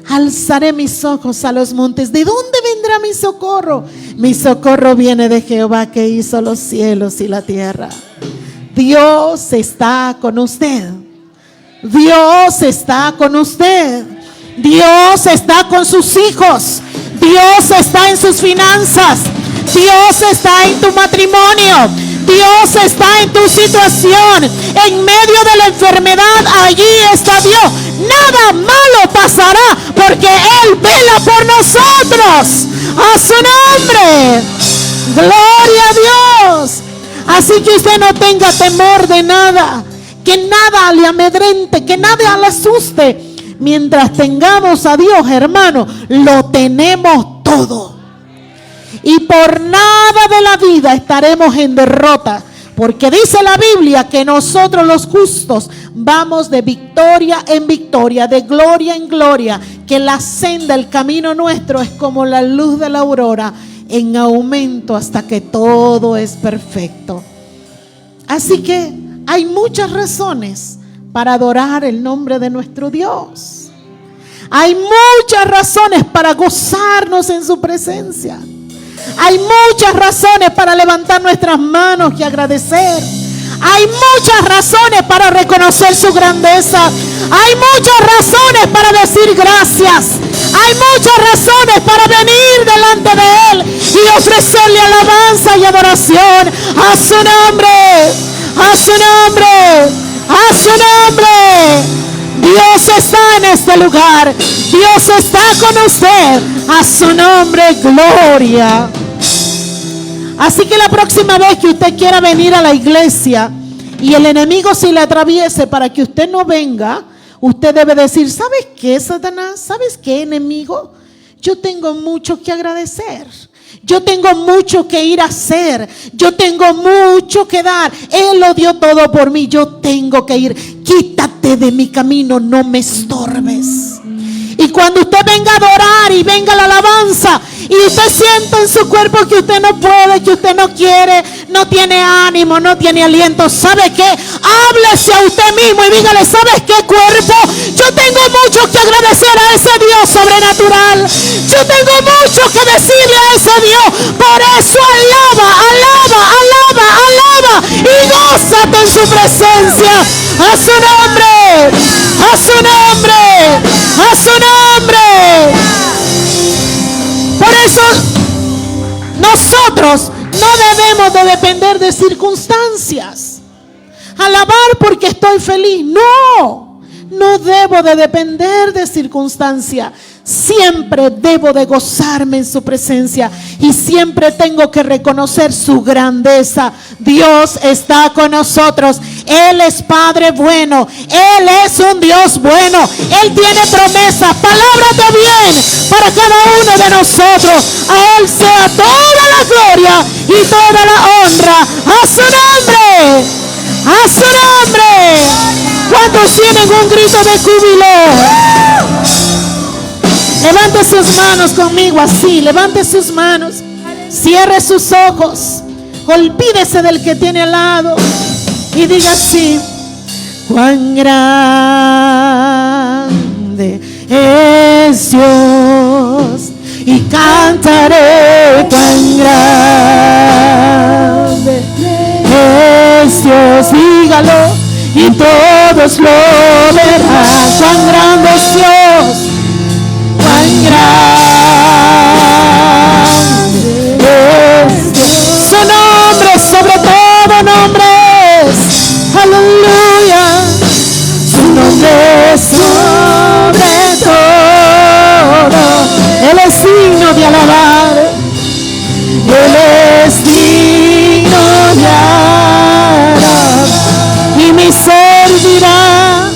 Alzaré mis ojos a los montes. ¿De dónde vendrá mi socorro? Mi socorro viene de Jehová, que hizo los cielos y la tierra. Dios está con usted. Dios está con usted. Dios está con sus hijos. Dios está en sus finanzas. Dios está en tu matrimonio. Dios está en tu situación. En medio de la enfermedad, allí está Dios. Nada malo pasará, porque Él vela por nosotros. A su nombre. Gloria a Dios. Así que usted no tenga temor de nada. Que nada le amedrente, que nada le asuste. Mientras tengamos a Dios, hermano, lo tenemos todo. Y por nada de la vida estaremos en derrota, porque dice la Biblia que nosotros los justos vamos de victoria en victoria, de gloria en gloria, que la senda, el camino nuestro es como la luz de la aurora, en aumento hasta que todo es perfecto. Así que hay muchas razones para adorar el nombre de nuestro Dios. Hay muchas razones para gozarnos en su presencia. Hay muchas razones para levantar nuestras manos y agradecer. Hay muchas razones para reconocer su grandeza. Hay muchas razones para decir gracias. Hay muchas razones para venir delante de Él y ofrecerle alabanza y adoración a su nombre. A su nombre. A su nombre. Dios está en este lugar. Dios está con usted. A su nombre, gloria. Así que la próxima vez que usted quiera venir a la iglesia y el enemigo se le atraviese para que usted no venga, usted debe decir: ¿sabes qué, Satanás? ¿Sabes qué, enemigo? Yo tengo mucho que agradecer. Yo tengo mucho que ir a hacer. Yo tengo mucho que dar. Él lo dio todo por mí. Yo tengo que ir. Quítate de mi camino, no me estorbes. Y cuando usted venga a adorar y venga la alabanza y usted sienta en su cuerpo que usted no puede, que usted no quiere, no tiene ánimo, no tiene aliento, ¿sabe qué? Háblese a usted mismo y dígale: ¿sabes qué, cuerpo? Yo tengo mucho que agradecer a ese Dios sobrenatural. Yo tengo mucho que decirle a ese Dios. Por eso alaba, alaba, alaba, alaba y gózate en su presencia. A su nombre, a su nombre, a su nombre. Por eso nosotros no debemos de depender de circunstancias. Alabar porque estoy feliz. No, no debo de depender de circunstancias. Siempre debo de gozarme en su presencia y siempre tengo que reconocer su grandeza. Dios está con nosotros. Él es Padre bueno. Él es un Dios bueno. Él tiene promesa, palabras de bien para cada uno de nosotros. A Él sea toda la gloria y toda la honra. A su nombre. A su nombre. ¿Cuántos tienen un grito de júbilo? Levante sus manos conmigo así. Levante sus manos. Cierre sus ojos. Olvídese del que tiene al lado. Y diga así: cuán grande es Dios. Y cantaré: cuán grande es Dios. Dígalo y todos lo verán. Cuán grande es Dios. Cuán grande es Dios. Su nombre sobre todo nombre. Aleluya. Su nombre sobre todo. Él es digno de alabar. Él es digno de alabar. Y mi ser dirá.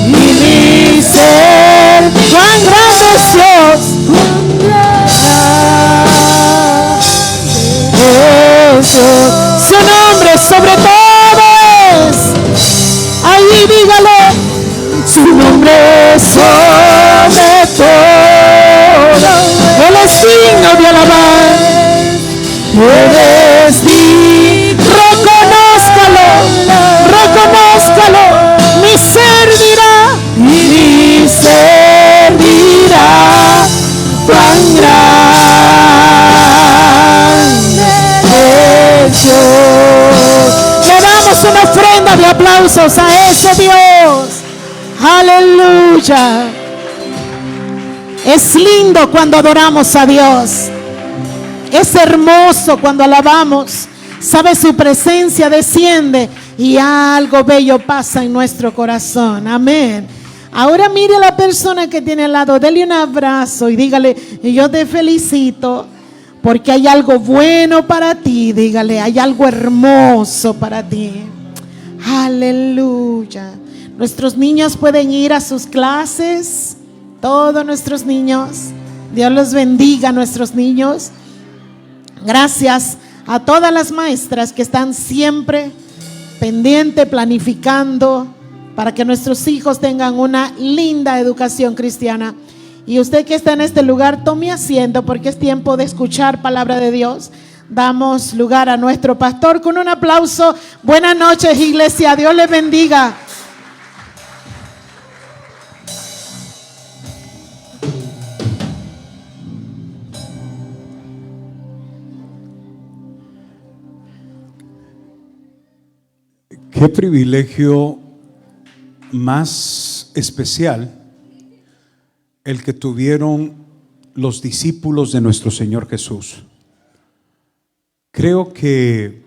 Y mi ser. Cuán grande es Dios. Su nombre sobre todo. Ahí dígalo. Su nombre sobre todo. Él es digno de alabar. Él es digno. Reconózcalo. Reconózcalo. Mi ser dirá. Y mi ser dirá. cuán grande es Dios. Le damos una ofrenda de aplausos a ese Dios. Aleluya. Es lindo cuando adoramos a Dios. Es hermoso cuando alabamos. Sabe, su presencia desciende y algo bello pasa en nuestro corazón. Amén. Ahora mire a la persona que tiene al lado, dele un abrazo y dígale: yo te felicito porque hay algo bueno para ti. Dígale: hay algo hermoso para ti. Aleluya. Nuestros niños pueden ir a sus clases. Todos nuestros niños. Dios los bendiga a nuestros niños. Gracias a todas las maestras que están siempre pendiente, planificando para que nuestros hijos tengan una linda educación cristiana. Y usted que está en este lugar, tome asiento porque es tiempo de escuchar palabra de Dios. Damos lugar a nuestro pastor con un aplauso. Buenas noches, iglesia. Dios les bendiga. Qué privilegio más especial el que tuvieron los discípulos de nuestro Señor Jesús. Creo que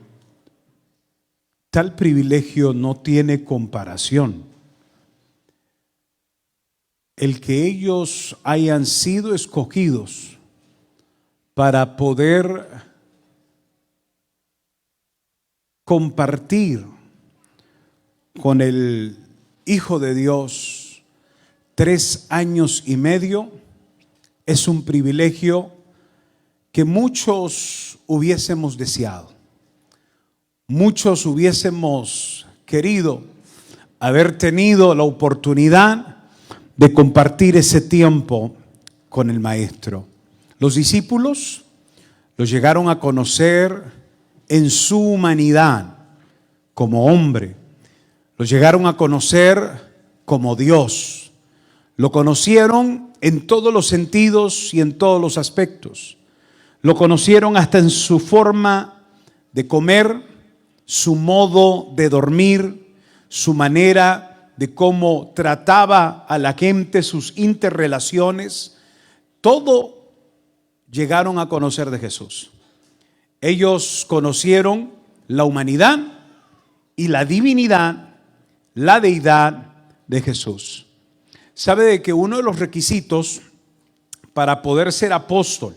tal privilegio no tiene comparación. El que ellos hayan sido escogidos para poder compartir con el Hijo de Dios 3 años y medio es un privilegio que muchos hubiésemos deseado. Muchos hubiésemos querido haber tenido la oportunidad de compartir ese tiempo con el Maestro. Los discípulos los llegaron a conocer en su humanidad como hombre. Lo llegaron a conocer como Dios. Lo conocieron en todos los sentidos y en todos los aspectos. Lo conocieron hasta en su forma de comer, su modo de dormir, su manera de cómo trataba a la gente, sus interrelaciones. Todo llegaron a conocer de Jesús. Ellos conocieron la humanidad y la divinidad, la deidad de Jesús. Sabe de que uno de los requisitos para poder ser apóstol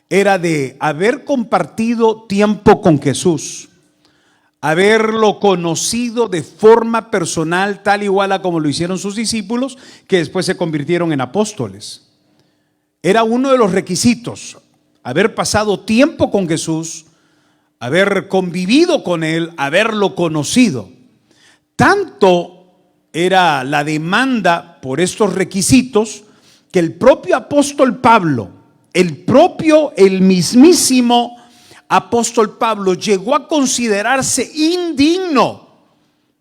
era de haber compartido tiempo con Jesús, haberlo conocido de forma personal, tal igual a como lo hicieron sus discípulos, que después se convirtieron en apóstoles. Era uno de los requisitos, haber pasado tiempo con Jesús, haber convivido con Él, haberlo conocido. Tanto era la demanda por estos requisitos que el propio apóstol Pablo, el mismísimo apóstol Pablo llegó a considerarse indigno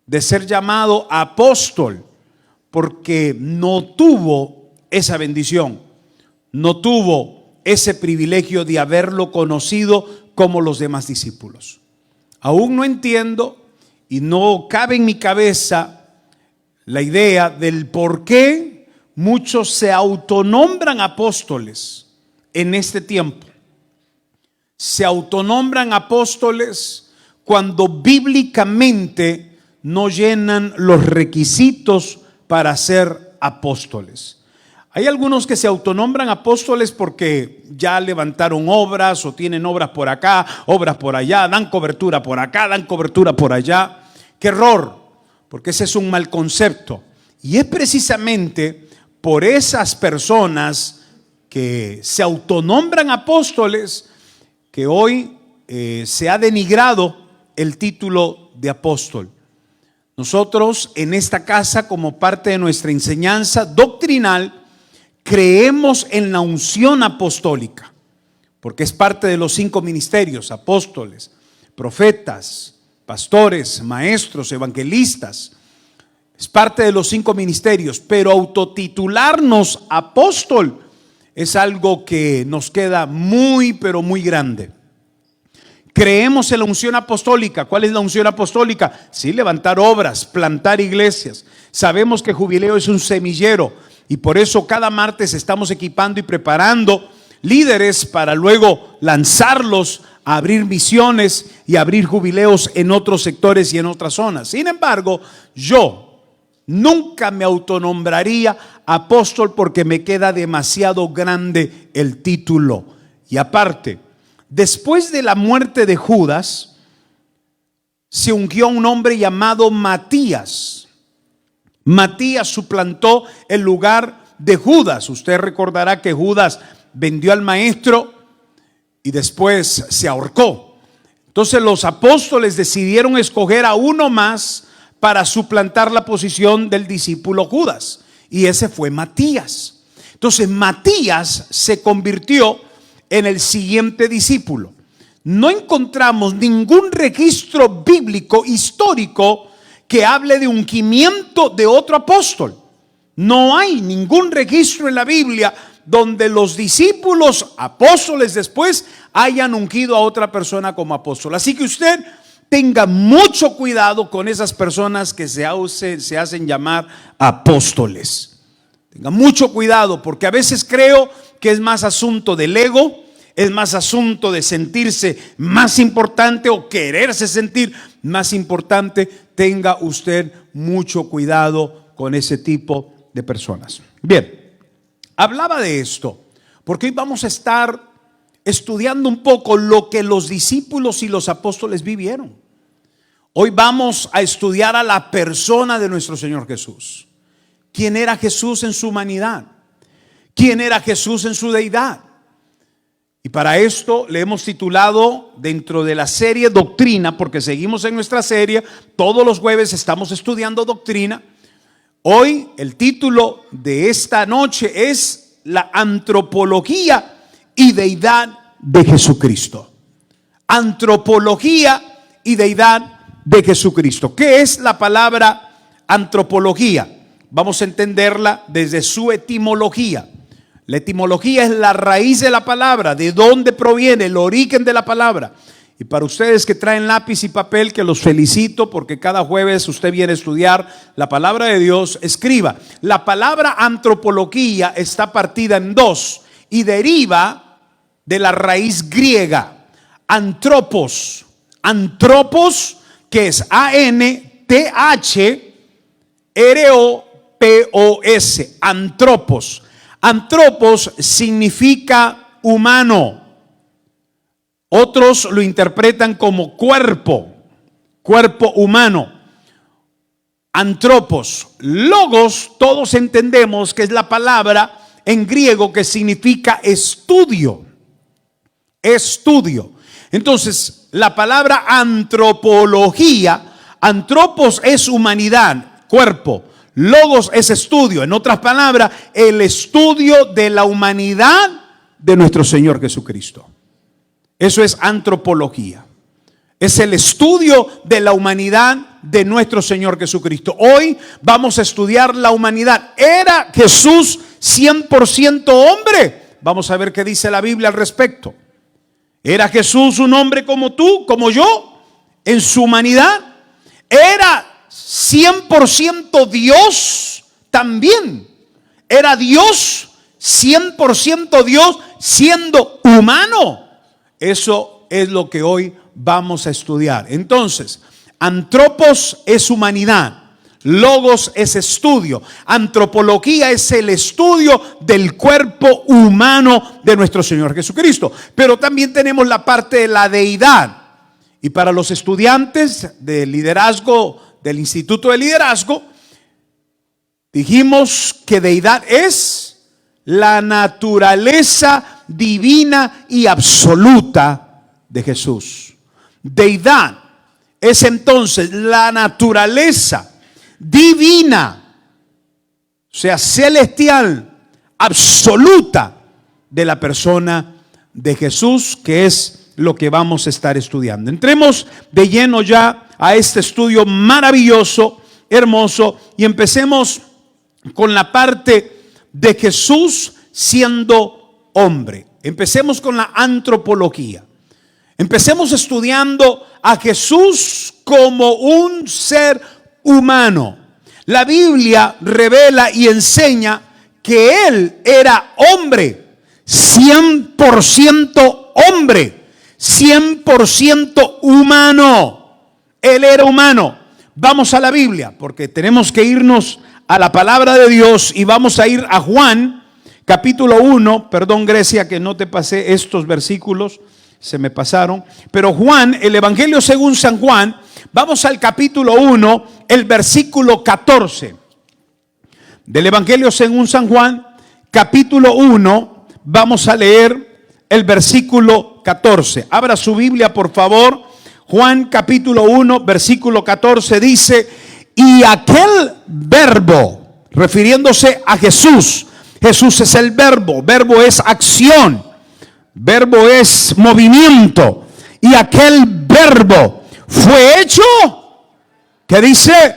de ser llamado apóstol porque no tuvo esa bendición, no tuvo ese privilegio de haberlo conocido como los demás discípulos. Aún no entiendo y no cabe en mi cabeza la idea del por qué muchos se autonombran apóstoles en este tiempo. Se autonombran apóstoles cuando bíblicamente no llenan los requisitos para ser apóstoles. Hay algunos que se autonombran apóstoles porque ya levantaron obras o tienen obras por acá, obras por allá, dan cobertura por acá, dan cobertura por allá. ¡Qué error! Porque ese es un mal concepto. Y es precisamente por esas personas que se autonombran apóstoles que hoy se ha denigrado el título de apóstol. Nosotros en esta casa, como parte de nuestra enseñanza doctrinal, creemos en la unción apostólica, porque es parte de los 5 ministerios: apóstoles, profetas, pastores, maestros, evangelistas. Es parte de los 5 ministerios, pero autotitularnos apóstol es algo que nos queda muy, pero muy grande. Creemos en la unción apostólica. ¿Cuál es la unción apostólica? Sí, levantar obras, plantar iglesias. Sabemos que Jubileo es un semillero y por eso cada martes estamos equipando y preparando líderes para luego lanzarlos a abrir misiones y abrir jubileos en otros sectores y en otras zonas. Sin embargo, yo nunca me autonombraría apóstol porque me queda demasiado grande el título. Y aparte, después de la muerte de Judas, se ungió a un hombre llamado Matías. Matías suplantó el lugar de Judas. Usted recordará que Judas vendió al maestro y después se ahorcó. Entonces los apóstoles decidieron escoger a uno más para suplantar la posición del discípulo Judas, y ese fue Matías. Entonces Matías se convirtió en el siguiente discípulo. No encontramos ningún registro bíblico histórico que hable de ungimiento de otro apóstol. No hay ningún registro en la Biblia donde los discípulos apóstoles después hayan ungido a otra persona como apóstol. Así que usted tenga mucho cuidado con esas personas que se hacen llamar apóstoles. Tenga mucho cuidado, porque a veces creo que es más asunto del ego, es más asunto de sentirse más importante o quererse sentir más importante. Tenga usted mucho cuidado con ese tipo de personas. Bien, hablaba de esto porque hoy vamos a estar estudiando un poco lo que los discípulos y los apóstoles vivieron. Hoy vamos a estudiar a la persona de nuestro Señor Jesús. ¿Quién era Jesús en su humanidad? ¿Quién era Jesús en su deidad? Y para esto le hemos titulado, dentro de la serie Doctrina, porque seguimos en nuestra serie, todos los jueves estamos estudiando doctrina. Hoy el título de esta noche es la antropología y deidad de Jesucristo. Antropología y deidad de Jesucristo. ¿Qué es la palabra antropología? Vamos a entenderla desde su etimología. La etimología es la raíz de la palabra, de dónde proviene, el origen de la palabra. Y para ustedes que traen lápiz y papel, que los felicito porque cada jueves usted viene a estudiar la palabra de Dios, escriba. La palabra antropología está partida en dos y deriva de la raíz griega, antropos. Antropos, que es A-N-T-H-R-O-P-O-S, antropos. Antropos significa humano. Otros lo interpretan como cuerpo humano. Antropos. Logos, todos entendemos que es la palabra en griego que significa estudio. Estudio. Entonces, la palabra antropología, antropos es humanidad, cuerpo. Logos es estudio. En otras palabras, el estudio de la humanidad de nuestro Señor Jesucristo. Eso es antropología. Es el estudio de la humanidad de nuestro Señor Jesucristo. Hoy vamos a estudiar la humanidad. ¿Era Jesús 100% hombre? Vamos a ver qué dice la Biblia al respecto. ¿Era Jesús un hombre como tú, como yo, en su humanidad? ¿Era 100% Dios también? ¿Era Dios 100% Dios siendo humano? Eso es lo que hoy vamos a estudiar. Entonces, antropos es humanidad, logos es estudio, antropología es el estudio del cuerpo humano de nuestro Señor Jesucristo. Pero también tenemos la parte de la deidad. Y para los estudiantes de liderazgo del Instituto de Liderazgo, dijimos que deidad es la naturaleza divina y absoluta de Jesús. Deidad es entonces la naturaleza divina, o sea, celestial, absoluta de la persona de Jesús, que es lo que vamos a estar estudiando. Entremos de lleno ya a este estudio maravilloso, hermoso, y empecemos con la parte de Jesús siendo hombre. Empecemos con la antropología. Empecemos estudiando a Jesús como un ser humano. La Biblia revela y enseña que Él era hombre, 100% hombre, 100% humano. Él era humano. Vamos a la Biblia, porque tenemos que irnos a la palabra de Dios y vamos a ir a Juan, capítulo 1. Perdón, Grecia, que no te pasé estos versículos, se me pasaron. Pero Juan, el Evangelio según San Juan, vamos al capítulo 1, el versículo 14. Del Evangelio según San Juan, capítulo 1, vamos a leer el versículo 14. Abra su Biblia, por favor. Juan capítulo 1, versículo 14 dice: y aquel verbo, refiriéndose a Jesús. Jesús es el verbo. Verbo es acción. Verbo es movimiento. Y aquel verbo fue hecho, ¿qué dice?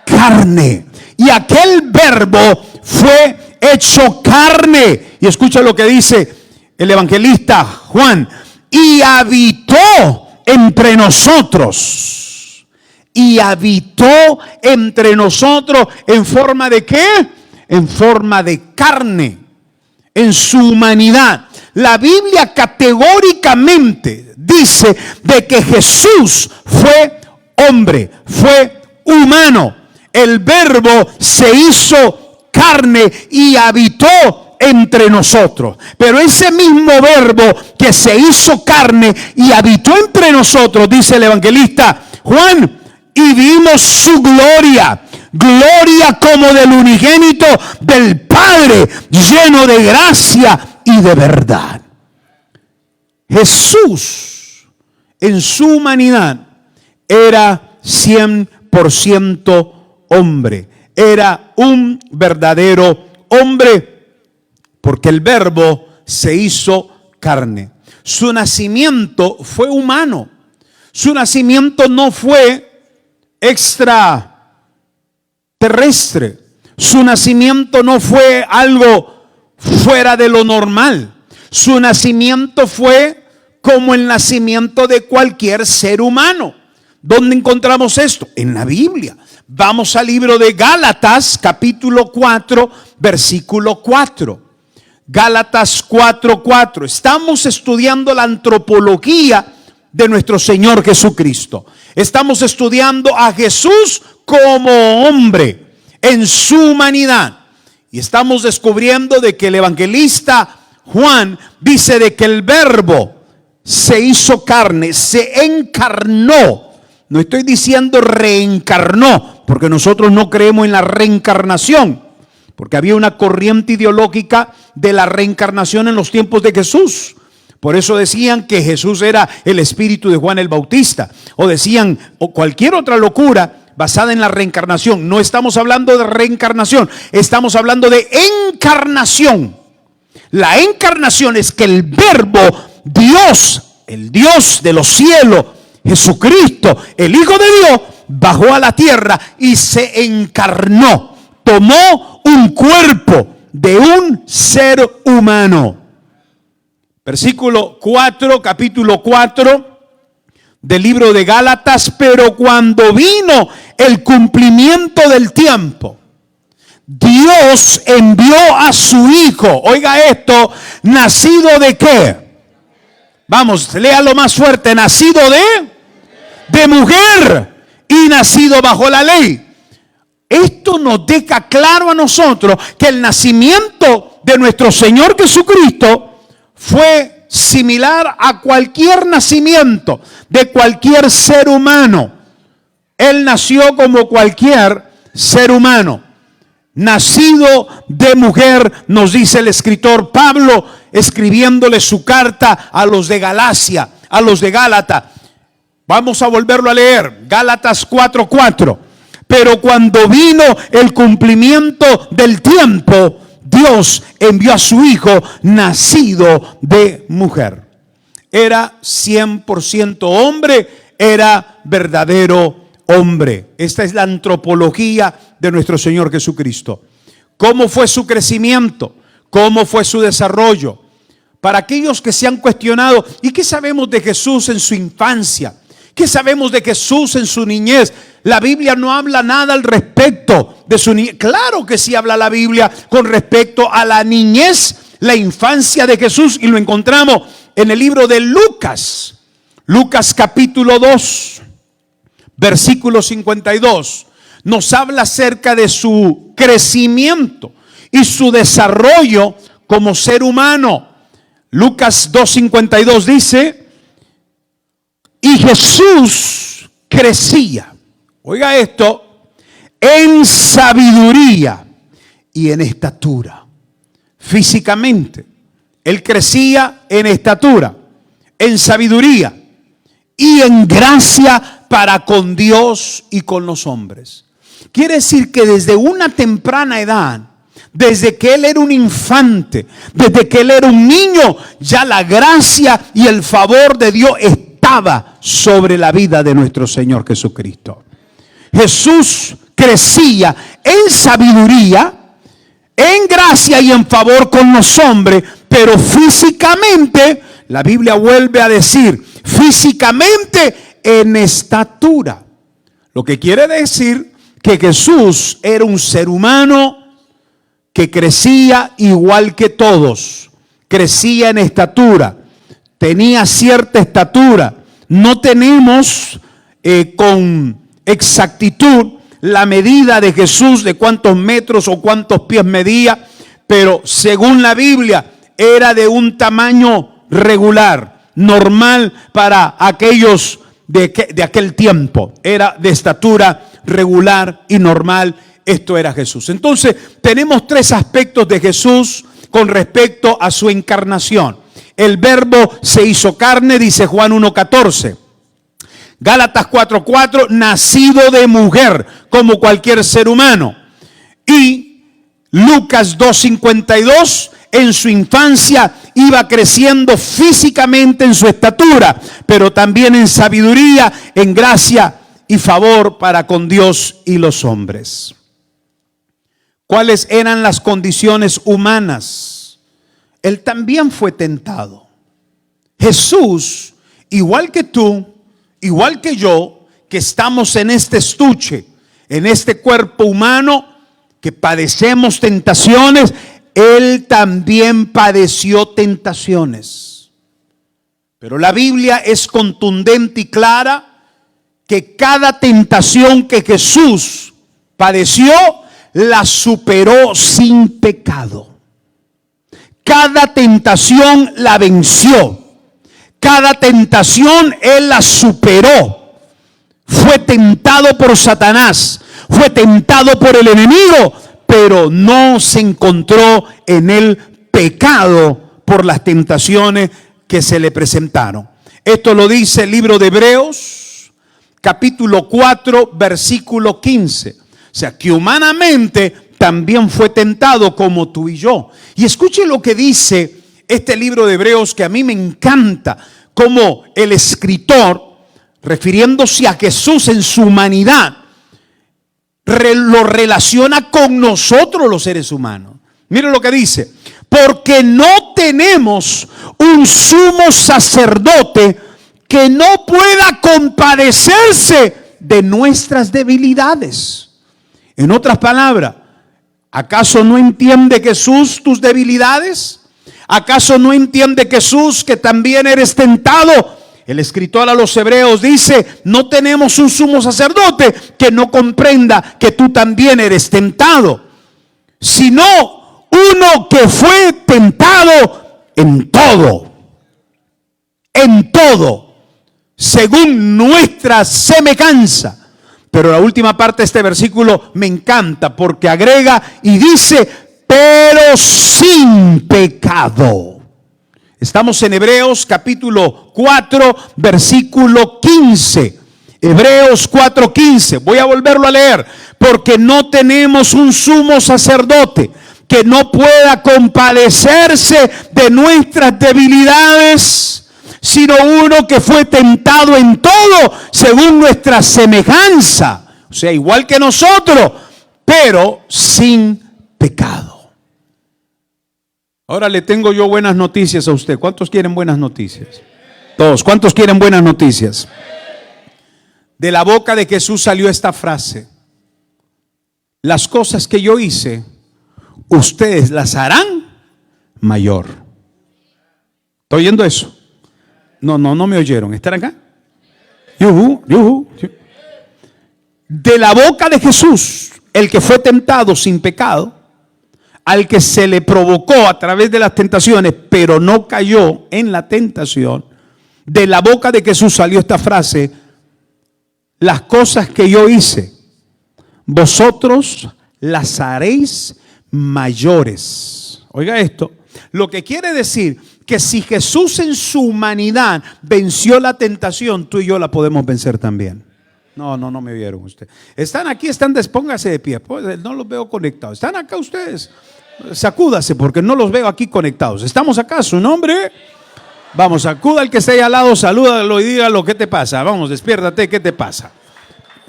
Carne. Y aquel verbo fue hecho carne. Y escucha lo que dice el evangelista Juan: y habitó entre nosotros. Y habitó entre nosotros en forma de ¿qué? En forma de carne, en su humanidad. La Biblia categóricamente dice de que Jesús fue hombre, fue humano. El verbo se hizo carne y habitó entre nosotros. Pero ese mismo verbo que se hizo carne y habitó entre nosotros, dice el evangelista Juan, y vimos su gloria, gloria como del unigénito del Padre, lleno de gracia y de verdad. Jesús en su humanidad era 100% hombre, era un verdadero hombre, porque el verbo se hizo carne. Su nacimiento fue humano. Su nacimiento no fue extraterrestre. Su nacimiento no fue algo fuera de lo normal. Su nacimiento fue como el nacimiento de cualquier ser humano. ¿Dónde encontramos esto? En la Biblia. Vamos al libro de Gálatas, capítulo 4, versículo 4. Gálatas 4:4. Estamos estudiando la antropología de nuestro Señor Jesucristo. Estamos estudiando a Jesús como hombre en su humanidad. Y estamos descubriendo de que el evangelista Juan dice de que el verbo se hizo carne, se encarnó. No estoy diciendo reencarnó, porque nosotros no creemos en la reencarnación, porque había una corriente ideológica de la reencarnación en los tiempos de Jesús. Por eso decían que Jesús era el espíritu de Juan el Bautista, o decían o cualquier otra locura basada en la reencarnación. No estamos hablando de reencarnación, estamos hablando de encarnación. La encarnación es que el verbo Dios, el Dios de los cielos, Jesucristo, el Hijo de Dios, bajó a la tierra y se encarnó. Tomó un cuerpo de un ser humano. Versículo 4, capítulo 4 del libro de Gálatas. Pero cuando vino el cumplimiento del tiempo, Dios envió a su Hijo, oiga esto, nacido de ¿qué? Vamos, léalo más fuerte. Nacido de mujer y nacido bajo la ley. Esto nos deja claro a nosotros que el nacimiento de nuestro Señor Jesucristo fue similar a cualquier nacimiento de cualquier ser humano. Él nació como cualquier ser humano. Nacido de mujer, nos dice el escritor Pablo, escribiéndole su carta a los de Galacia, a los de Gálata. Vamos a volverlo a leer, Gálatas 4:4. Pero cuando vino el cumplimiento del tiempo, Dios envió a su Hijo nacido de mujer. Era 100% hombre, era verdadero hombre. Esta es la antropología de nuestro Señor Jesucristo. ¿Cómo fue su crecimiento? ¿Cómo fue su desarrollo? Para aquellos que se han cuestionado, ¿y qué sabemos de Jesús en su infancia? ¿Qué sabemos de Jesús en su niñez? La Biblia no habla nada al respecto de su niñez. Claro que sí habla la Biblia con respecto a la niñez, la infancia de Jesús, y lo encontramos en el libro de Lucas. Lucas capítulo 2, versículo 52. Nos habla acerca de su crecimiento y su desarrollo como ser humano. Lucas 2:52 dice: y Jesús crecía, oiga esto, en sabiduría y en estatura. Físicamente, Él crecía en estatura, en sabiduría y en gracia para con Dios y con los hombres. Quiere decir que desde una temprana edad, desde que Él era un infante, desde que Él era un niño, ya la gracia y el favor de Dios estaba sobre la vida de nuestro Señor Jesucristo. Jesús crecía en sabiduría, en gracia y en favor con los hombres, pero físicamente, la Biblia vuelve a decir, físicamente en estatura. Lo que quiere decir que Jesús era un ser humano que crecía igual que todos, crecía en estatura, tenía cierta estatura. No tenemos con exactitud la medida de Jesús, de cuántos metros o cuántos pies medía, pero según la Biblia era de un tamaño regular, normal para aquellos de aquel tiempo. Era de estatura regular y normal. Esto era Jesús. Entonces tenemos tres aspectos de Jesús con respecto a su encarnación. El verbo se hizo carne, dice Juan 1:14. Gálatas 4:4, nacido de mujer, como cualquier ser humano. Y Lucas 2:52, en su infancia iba creciendo físicamente en su estatura, pero también en sabiduría, en gracia y favor para con Dios y los hombres. ¿Cuáles eran las condiciones humanas? Él también fue tentado. Jesús, igual que tú, igual que yo, que estamos en este estuche, en este cuerpo humano, que padecemos tentaciones, Él también padeció tentaciones. Pero la Biblia es contundente y clara que cada tentación que Jesús padeció, la superó sin pecado. Cada tentación la venció. Cada tentación Él la superó. Fue tentado por Satanás, fue tentado por el enemigo, pero no se encontró en el pecado por las tentaciones que se le presentaron. Esto lo dice el libro de Hebreos, capítulo 4, versículo 15. O sea, que humanamente también fue tentado como tú y yo. Y escuche lo que dice este libro de Hebreos, que a mí me encanta, como el escritor, refiriéndose a Jesús en su humanidad, lo relaciona con nosotros los seres humanos. Miren lo que dice: porque no tenemos un sumo sacerdote que no pueda compadecerse de nuestras debilidades. En otras palabras, ¿acaso no entiende Jesús tus debilidades? ¿Acaso no entiende Jesús que también eres tentado? El escritor a los Hebreos dice: no tenemos un sumo sacerdote que no comprenda que tú también eres tentado, sino uno que fue tentado en todo, según nuestra semejanza. Pero la última parte de este versículo me encanta, porque agrega y dice: pero sin pecado. Estamos en Hebreos capítulo 4, versículo 15. Hebreos 4:15. Voy a volverlo a leer. Porque no tenemos un sumo sacerdote que no pueda compadecerse de nuestras debilidades, sino uno que fue tentado en todo según nuestra semejanza. O sea, igual que nosotros, pero sin pecado. Ahora le tengo yo buenas noticias a usted. ¿Cuántos quieren buenas noticias? Todos. ¿Cuántos quieren buenas noticias? De la boca de Jesús salió esta frase: las cosas que yo hice, ustedes las harán mayor. ¿Está oyendo eso? No me oyeron. ¿Están acá? Yuhu. De la boca de Jesús, el que fue tentado sin pecado, al que se le provocó a través de las tentaciones, pero no cayó en la tentación, de la boca de Jesús salió esta frase: las cosas que yo hice, vosotros las haréis mayores. Oiga esto, lo que quiere decir que si Jesús en su humanidad venció la tentación, tú y yo la podemos vencer también. No me vieron ustedes. Están aquí, póngase de pie, pues, no los veo conectados. Están acá ustedes, sacúdase porque no los veo aquí conectados. Estamos acá, su nombre. Vamos, sacuda al que esté ahí al lado, salúdalo y dígalo: ¿qué te pasa? Vamos, despiértate, ¿qué te pasa?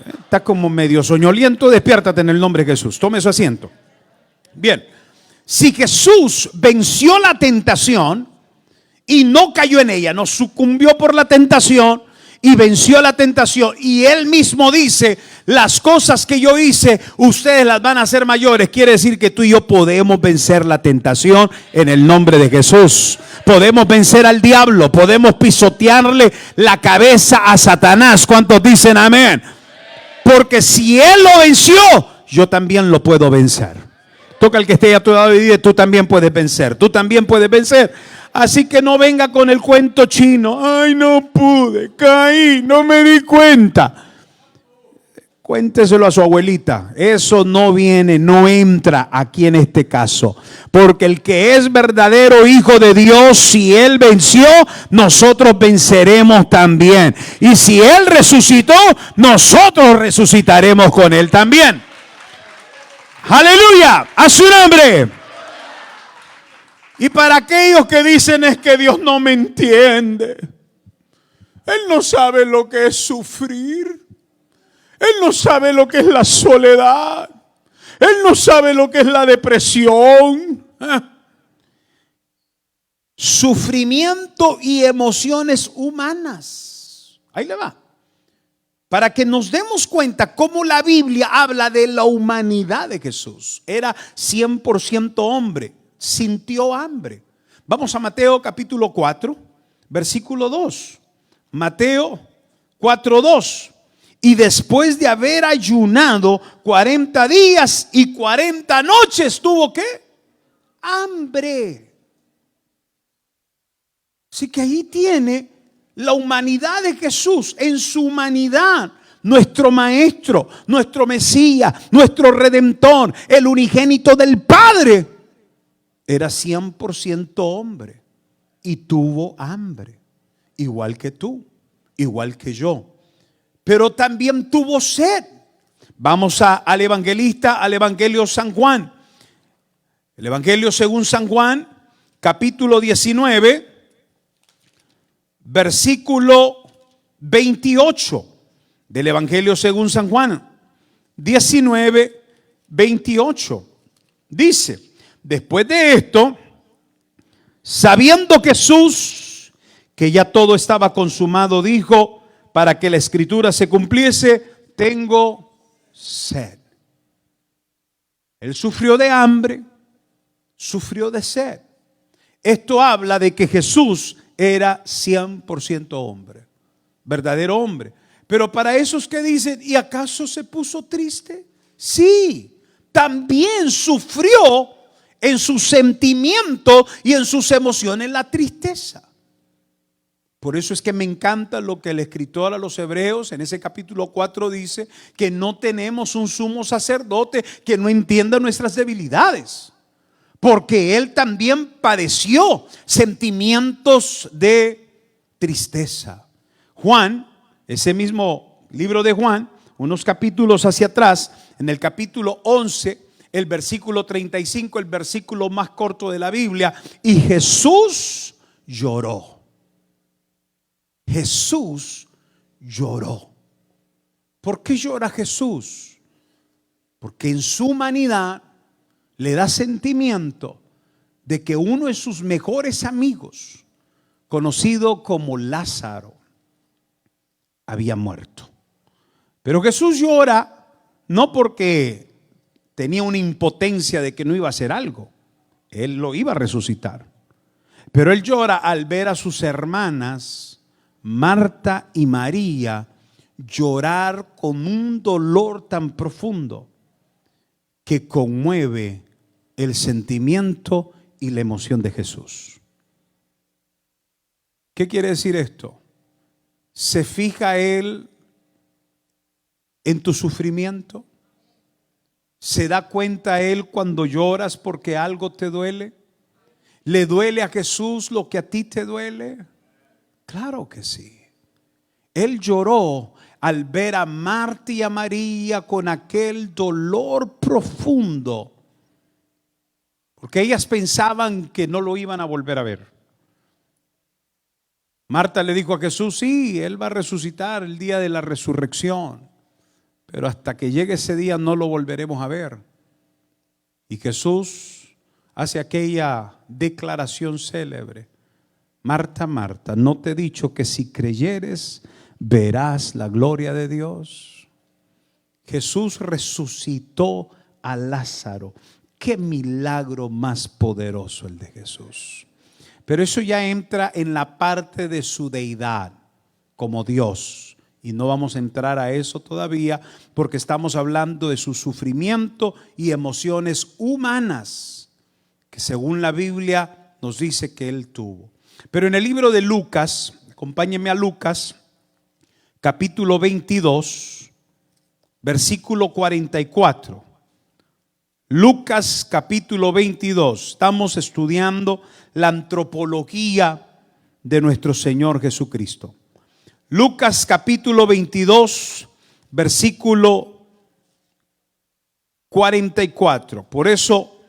Está como medio soñoliento, despiértate en el nombre de Jesús. Tome su asiento. Bien, si Jesús venció la tentación y no cayó en ella, no sucumbió por la tentación y venció la tentación, y Él mismo dice: las cosas que yo hice, ustedes las van a hacer mayores. Quiere decir que tú y yo podemos vencer la tentación en el nombre de Jesús. Podemos vencer al diablo, podemos pisotearle la cabeza a Satanás. ¿Cuántos dicen amén? Porque si Él lo venció, yo también lo puedo vencer. Toca al que esté a tu lado y dice: tú también puedes vencer, tú también puedes vencer. Así que no venga con el cuento chino: ay, no pude, caí, no me di cuenta. Cuénteselo a su abuelita. Eso no viene, no entra aquí en este caso. Porque el que es verdadero hijo de Dios, si Él venció, nosotros venceremos también. Y si Él resucitó, nosotros resucitaremos con Él también. Aleluya, a su nombre. Y para aquellos que dicen: es que Dios no me entiende, Él no sabe lo que es sufrir, Él no sabe lo que es la soledad, Él no sabe lo que es la depresión, sufrimiento y emociones humanas. Ahí le va. Para que nos demos cuenta cómo la Biblia habla de la humanidad de Jesús. Era 100% hombre, sintió hambre. Vamos a Mateo capítulo 4, versículo 2. Mateo 4:2. Y después de haber ayunado 40 días y 40 noches, ¿tuvo qué? Hambre. Así que ahí tiene la humanidad de Jesús. En su humanidad, nuestro Maestro, nuestro Mesías, nuestro Redentor, el unigénito del Padre, era 100% hombre y tuvo hambre, igual que tú, igual que yo. Pero también tuvo sed. Vamos al evangelista, al evangelio San Juan. El evangelio según San Juan, capítulo 19, versículo 28. Del evangelio según San Juan, 19, 28. Dice: después de esto, sabiendo Jesús que ya todo estaba consumado, dijo, para que la escritura se cumpliese: tengo sed. Él sufrió de hambre, sufrió de sed. Esto habla de que Jesús era 100% hombre, verdadero hombre. Pero para esos que dicen: ¿y acaso se puso triste? Sí, también sufrió en sus sentimientos y en sus emociones la tristeza. Por eso es que me encanta lo que el escritor a los Hebreos en ese capítulo 4 dice: que no tenemos un sumo sacerdote que no entienda nuestras debilidades, porque él también padeció sentimientos de tristeza. Juan, ese mismo libro de Juan, unos capítulos hacia atrás, en el capítulo 11, el versículo 35, el versículo más corto de la Biblia: y Jesús lloró. Jesús lloró. ¿Por qué llora Jesús? Porque en su humanidad le da sentimiento de que uno de sus mejores amigos, conocido como Lázaro, había muerto. Pero Jesús llora no porque tenía una impotencia de que no iba a hacer algo. Él lo iba a resucitar. Pero él llora al ver a sus hermanas, Marta y María, llorar con un dolor tan profundo que conmueve el sentimiento y la emoción de Jesús. ¿Qué quiere decir esto? ¿Se fija Él en tu sufrimiento? ¿Se da cuenta Él cuando lloras porque algo te duele? ¿Le duele a Jesús lo que a ti te duele? Claro que sí. Él lloró al ver a Marta y a María con aquel dolor profundo, porque ellas pensaban que no lo iban a volver a ver. Marta le dijo a Jesús: sí, Él va a resucitar el día de la resurrección, pero hasta que llegue ese día no lo volveremos a ver. Y Jesús hace aquella declaración célebre: Marta, Marta, ¿no te he dicho que si creyeres verás la gloria de Dios? Jesús resucitó a Lázaro. Qué milagro más poderoso el de Jesús. Pero eso ya entra en la parte de su deidad como Dios, y no vamos a entrar a eso todavía porque estamos hablando de su sufrimiento y emociones humanas que según la Biblia nos dice que Él tuvo. Pero en el libro de Lucas, acompáñenme a Lucas, capítulo 22, versículo 44. Lucas capítulo 22. Estamos estudiando la antropología de nuestro Señor Jesucristo. Lucas capítulo 22, versículo 44. Por eso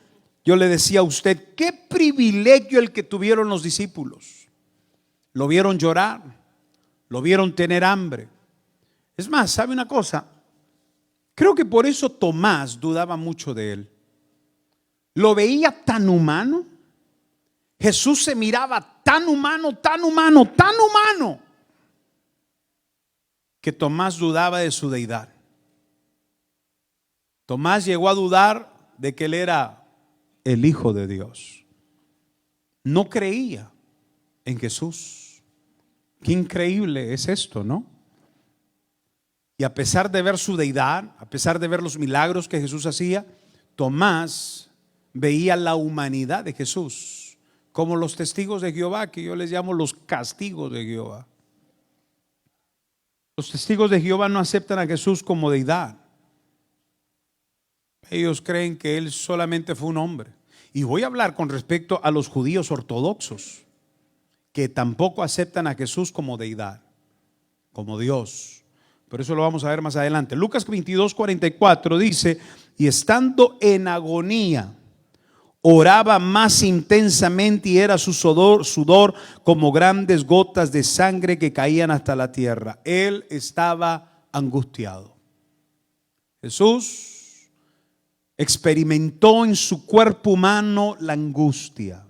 yo le decía a usted, qué privilegio el que tuvieron los discípulos. Lo vieron llorar, lo vieron tener hambre. Es más, ¿sabe una cosa? Creo que por eso Tomás dudaba mucho de Él. Lo veía tan humano. Jesús se miraba tan humano, tan humano, tan humano, que Tomás dudaba de su deidad. Tomás llegó a dudar de que Él era el Hijo de Dios. No creía en Jesús. Qué increíble es esto, ¿no? Y a pesar de ver su deidad, a pesar de ver los milagros que Jesús hacía, Tomás veía la humanidad de Jesús, como los testigos de Jehová, que yo les llamo los castigos de Jehová. Los testigos de Jehová no aceptan a Jesús como deidad. Ellos creen que Él solamente fue un hombre. Y voy a hablar con respecto a los judíos ortodoxos, que tampoco aceptan a Jesús como deidad, como Dios. Pero eso lo vamos a ver más adelante. Lucas 22, 44 dice: y estando en agonía, oraba más intensamente, y era su sudor como grandes gotas de sangre que caían hasta la tierra. Él estaba angustiado. Jesús experimentó en su cuerpo humano la angustia.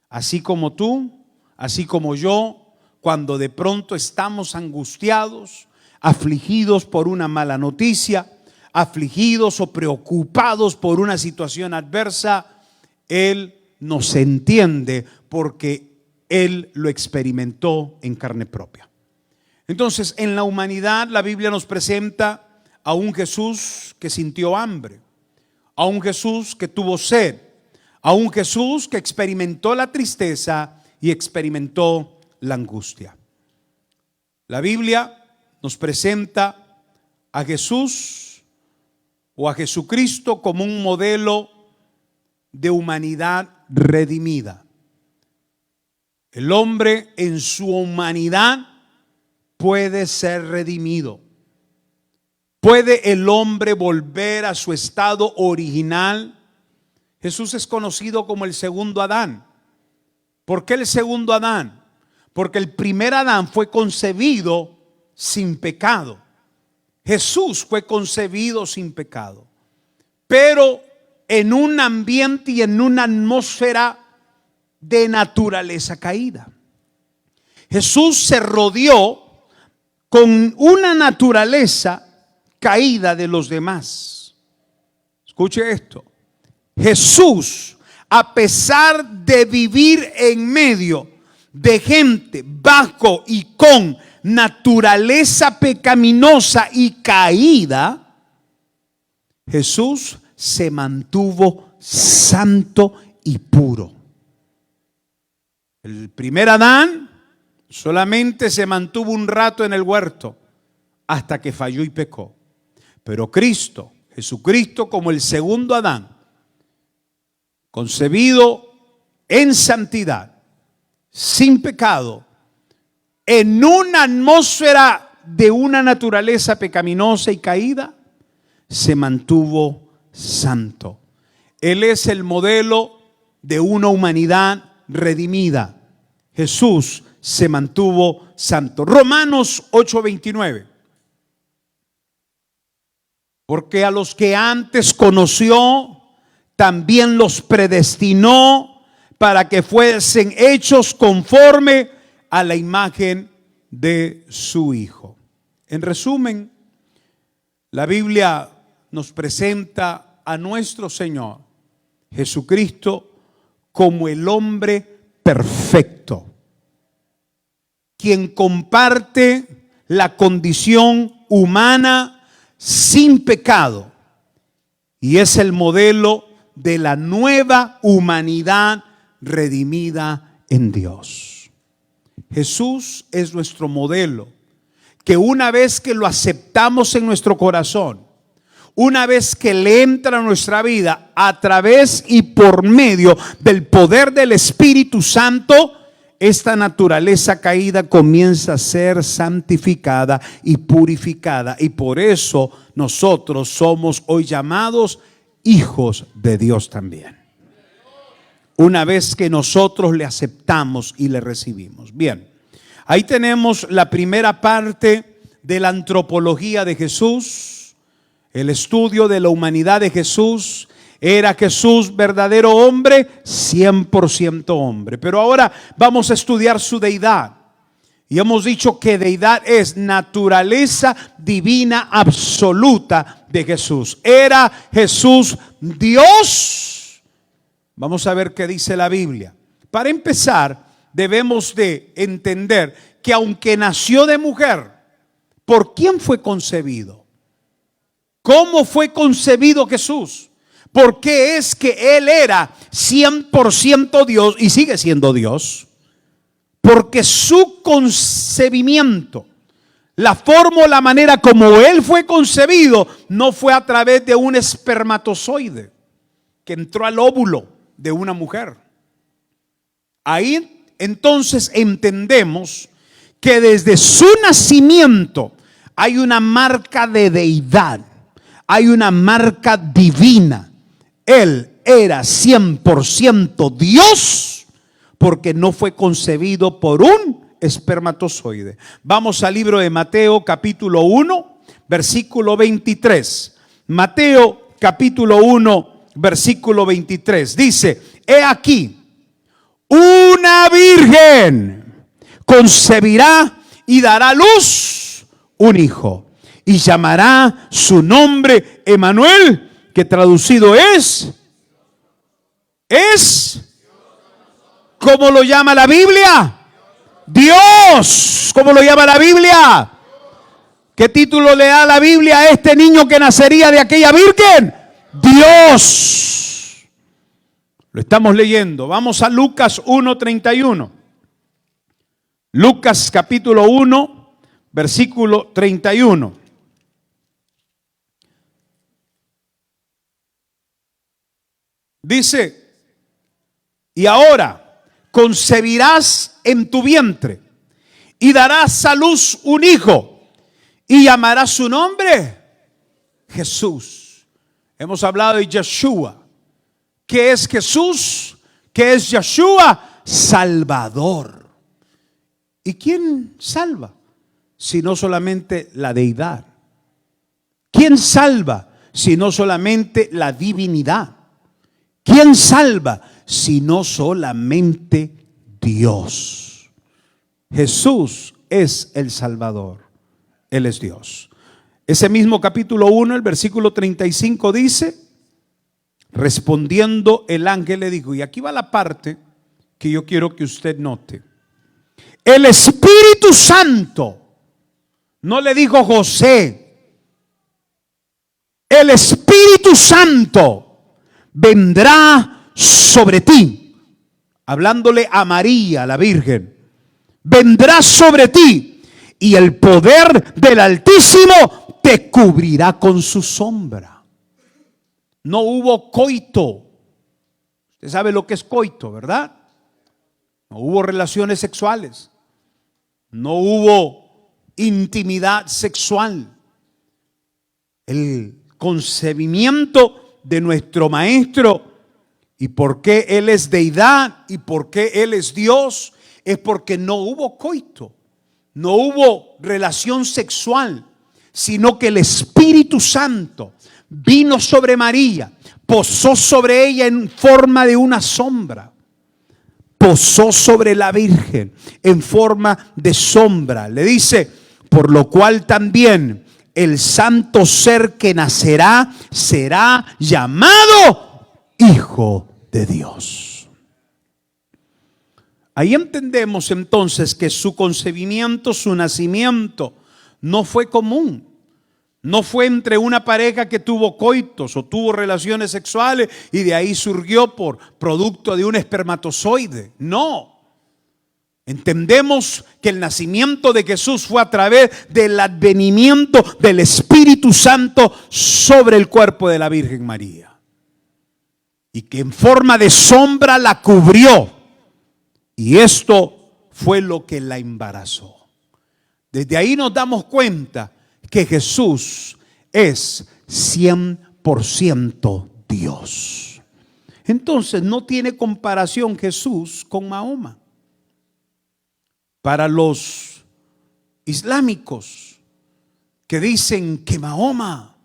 Así como tú, así como yo, cuando de pronto estamos angustiados, afligidos por una mala noticia, afligidos o preocupados por una situación adversa, Él nos entiende porque Él lo experimentó en carne propia. Entonces, en la humanidad la Biblia nos presenta a un Jesús que sintió hambre, a un Jesús que tuvo sed, a un Jesús que experimentó la tristeza y experimentó la angustia. La Biblia nos presenta a Jesús o a Jesucristo como un modelo de humanidad redimida. El hombre en su humanidad puede ser redimido. ¿Puede el hombre volver a su estado original? Jesús es conocido como el segundo Adán. ¿Por qué el segundo Adán? Porque el primer Adán fue concebido sin pecado. Jesús fue concebido sin pecado. Pero en un ambiente y en una atmósfera de naturaleza caída. Jesús se rodeó con una naturaleza caída de los demás. Escuche esto. Jesús, a pesar de vivir en medio de gente bajo y con naturaleza pecaminosa y caída, Jesús se mantuvo santo y puro. El primer Adán solamente se mantuvo un rato en el huerto hasta que falló y pecó. Pero Cristo, Jesucristo, como el segundo Adán, concebido en santidad, sin pecado, en una atmósfera de una naturaleza pecaminosa y caída, se mantuvo santo. Él es el modelo de una humanidad redimida. Jesús se mantuvo santo. Romanos 8:29. Porque a los que antes conoció, también los predestinó para que fuesen hechos conforme a la imagen de su Hijo. En resumen, la Biblia nos presenta a nuestro Señor Jesucristo como el hombre perfecto, quien comparte la condición humana sin pecado y es el modelo de la nueva humanidad redimida en Dios. Jesús es nuestro modelo, que una vez que lo aceptamos en nuestro corazón, una vez que le entra a nuestra vida a través y por medio del poder del Espíritu Santo, esta naturaleza caída comienza a ser santificada y purificada. Y por eso nosotros somos hoy llamados hijos de Dios también. Una vez que nosotros le aceptamos y le recibimos. Bien, ahí tenemos la primera parte de la antropología de Jesús, el estudio de la humanidad de Jesús. Era Jesús verdadero hombre, 100% hombre. Pero ahora vamos a estudiar su deidad. Y hemos dicho que deidad es naturaleza divina absoluta de Jesús. ¿Era Jesús Dios? Vamos a ver qué dice la Biblia. Para empezar, debemos de entender que aunque nació de mujer, ¿por quién fue concebido? ¿Cómo fue concebido Jesús? ¿Por qué es que Él era 100% Dios y sigue siendo Dios? Porque su concebimiento, la forma o la manera como Él fue concebido, no fue a través de un espermatozoide que entró al óvulo de una mujer. Ahí entonces entendemos que desde su nacimiento hay una marca de deidad, hay una marca divina. Él era 100% Dios porque no fue concebido por un espermatozoide. Vamos al libro de Mateo capítulo 1, versículo 23. Mateo capítulo 1, versículo 23. Dice, he aquí, una virgen concebirá y dará a luz un hijo y llamará su nombre Emmanuel, que traducido es, ¿cómo lo llama la Biblia? Dios. ¿Cómo lo llama la Biblia? ¿Qué título le da la Biblia a este niño que nacería de aquella virgen? Dios. Lo estamos leyendo. Vamos a Lucas 1:31. Lucas capítulo 1, versículo 31. Dice, y ahora concebirás en tu vientre y darás a luz un hijo y llamarás su nombre Jesús. Hemos hablado de Yeshua. ¿Qué es Jesús? ¿Qué es Yeshua? Salvador. ¿Y quién salva? Si no solamente la deidad. ¿Quién salva? Si no solamente la divinidad. ¿Quién salva? Sino solamente Dios. Jesús es el Salvador. Él es Dios. Ese mismo capítulo 1, el versículo 35 dice, respondiendo el ángel le dijo, y aquí va la parte que yo quiero que usted note. El Espíritu Santo, no le dijo José, el Espíritu Santo vendrá sobre ti, hablándole a María, la Virgen, vendrá sobre ti y el poder del Altísimo te cubrirá con su sombra. No hubo coito. Usted sabe lo que es coito, ¿verdad? No hubo relaciones sexuales. No hubo intimidad sexual. El concebimiento de nuestro Maestro, y por qué Él es deidad y por qué Él es Dios, es porque no hubo coito, no hubo relación sexual, sino que el Espíritu Santo vino sobre María, posó sobre ella en forma de una sombra. Posó sobre la Virgen en forma de sombra. Le dice, por lo cual también el santo ser que nacerá será llamado Hijo de Dios. Ahí entendemos entonces que su concebimiento, su nacimiento, no fue común. No fue entre una pareja que tuvo coitos o tuvo relaciones sexuales y de ahí surgió por producto de un espermatozoide. No. Entendemos que el nacimiento de Jesús fue a través del advenimiento del Espíritu Santo sobre el cuerpo de la Virgen María. Y que en forma de sombra la cubrió. Y esto fue lo que la embarazó. Desde ahí nos damos cuenta que Jesús es 100% Dios. Entonces no tiene comparación Jesús con Mahoma. Para los islámicos que dicen que Mahoma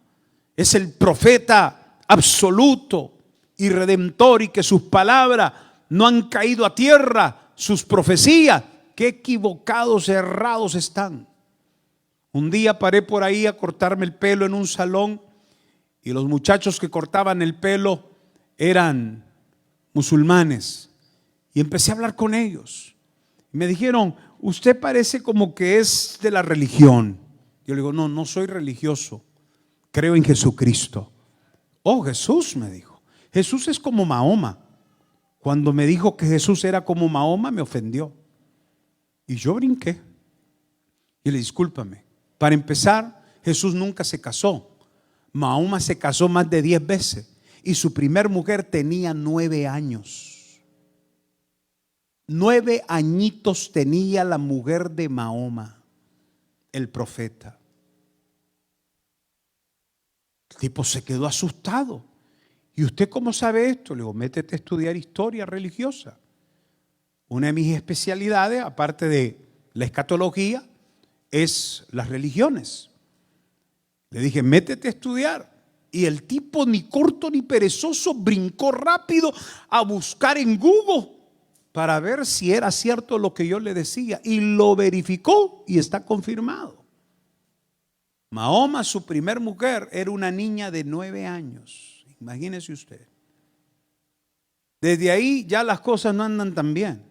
es el profeta absoluto y redentor y que sus palabras no han caído a tierra, sus profecías, qué equivocados, errados están. Un día paré por ahí a cortarme el pelo en un salón y los muchachos que cortaban el pelo eran musulmanes y empecé a hablar con ellos. Me dijeron, usted parece como que es de la religión. Yo le digo, no, no soy religioso, creo en Jesucristo. Oh, Jesús, me dijo, Jesús es como Mahoma. Cuando me dijo que Jesús era como Mahoma, me ofendió. Y yo brinqué. Y le discúlpame. Para empezar, Jesús nunca se casó. Mahoma se casó más de 10 veces. Y su primer mujer tenía 9 años. 9 añitos tenía la mujer de Mahoma, el profeta. El tipo se quedó asustado. ¿Y usted cómo sabe esto? Le digo, métete a estudiar historia religiosa. Una de mis especialidades, aparte de la escatología, es las religiones. Le dije, métete a estudiar. Y el tipo, ni corto ni perezoso, brincó rápido a buscar en Google para ver si era cierto lo que yo le decía. Y lo verificó y está confirmado. Mahoma, su primer mujer, era una niña de 9 años. Imagínese usted. Desde ahí ya las cosas no andan tan bien.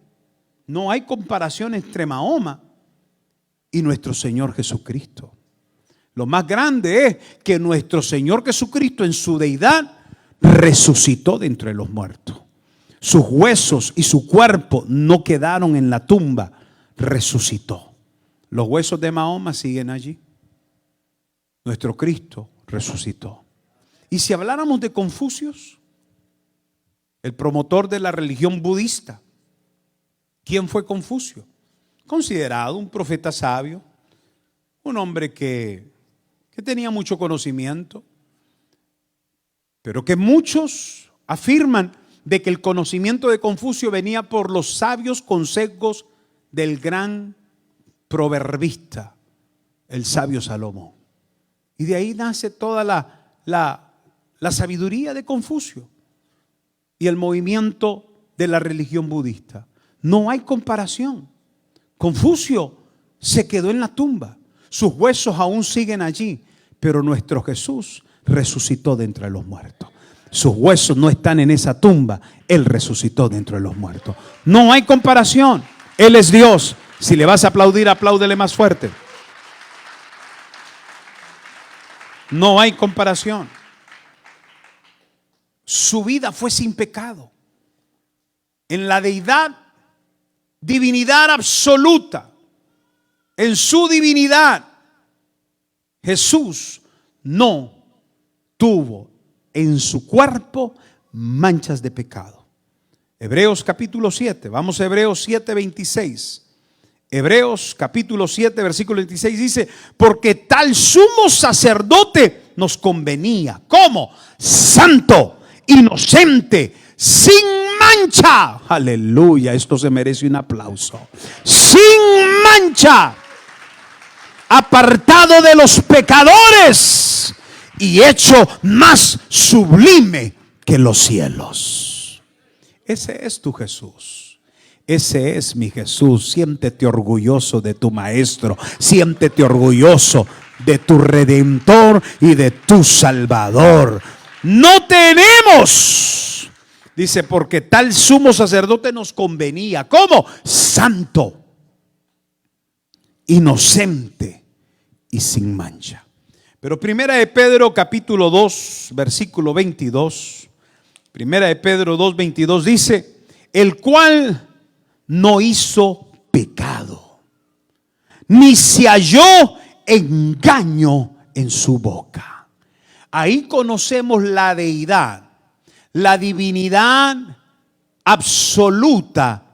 No hay comparación entre Mahoma y nuestro Señor Jesucristo. Lo más grande es que nuestro Señor Jesucristo en su deidad resucitó de entre los muertos. Sus huesos y su cuerpo no quedaron en la tumba, resucitó. Los huesos de Mahoma siguen allí. Nuestro Cristo resucitó. Y si habláramos de Confucio, el promotor de la religión budista, ¿quién fue Confucio? Considerado un profeta sabio, un hombre que tenía mucho conocimiento, pero que muchos afirman de que el conocimiento de Confucio venía por los sabios consejos del gran proverbista, el sabio Salomón. Y de ahí nace toda la sabiduría de Confucio. y el movimiento de la religión budista. No hay comparación. Confucio se quedó en la tumba. Sus huesos aún siguen allí, pero nuestro Jesús resucitó de entre los muertos. Sus huesos no están en esa tumba. Él resucitó de entre los muertos. No hay comparación. Él es Dios. Si le vas a aplaudir, apláudele más fuerte. No hay comparación. Su vida fue sin pecado. En la deidad, divinidad absoluta, en su divinidad, Jesús no tuvo en su cuerpo manchas de pecado. Hebreos capítulo 7, vamos a Hebreos 7, 26. Hebreos capítulo 7, versículo 26 dice: porque tal sumo sacerdote nos convenía. ¿Cómo? Santo, inocente, sin mancha. Aleluya, esto se merece un aplauso. Sin mancha, apartado de los pecadores y hecho más sublime que los cielos. Ese es tu Jesús. Ese es mi Jesús. Siéntete orgulloso de tu Maestro. Siéntete orgulloso de tu Redentor y de tu Salvador. No tenemos, dice, porque tal sumo sacerdote nos convenía. ¿Cómo? Santo, inocente y sin mancha. Pero primera de Pedro capítulo 2 versículo 22, primera de Pedro 2, 22 dice: el cual no hizo pecado, ni se halló engaño en su boca. Ahí conocemos la deidad, la divinidad absoluta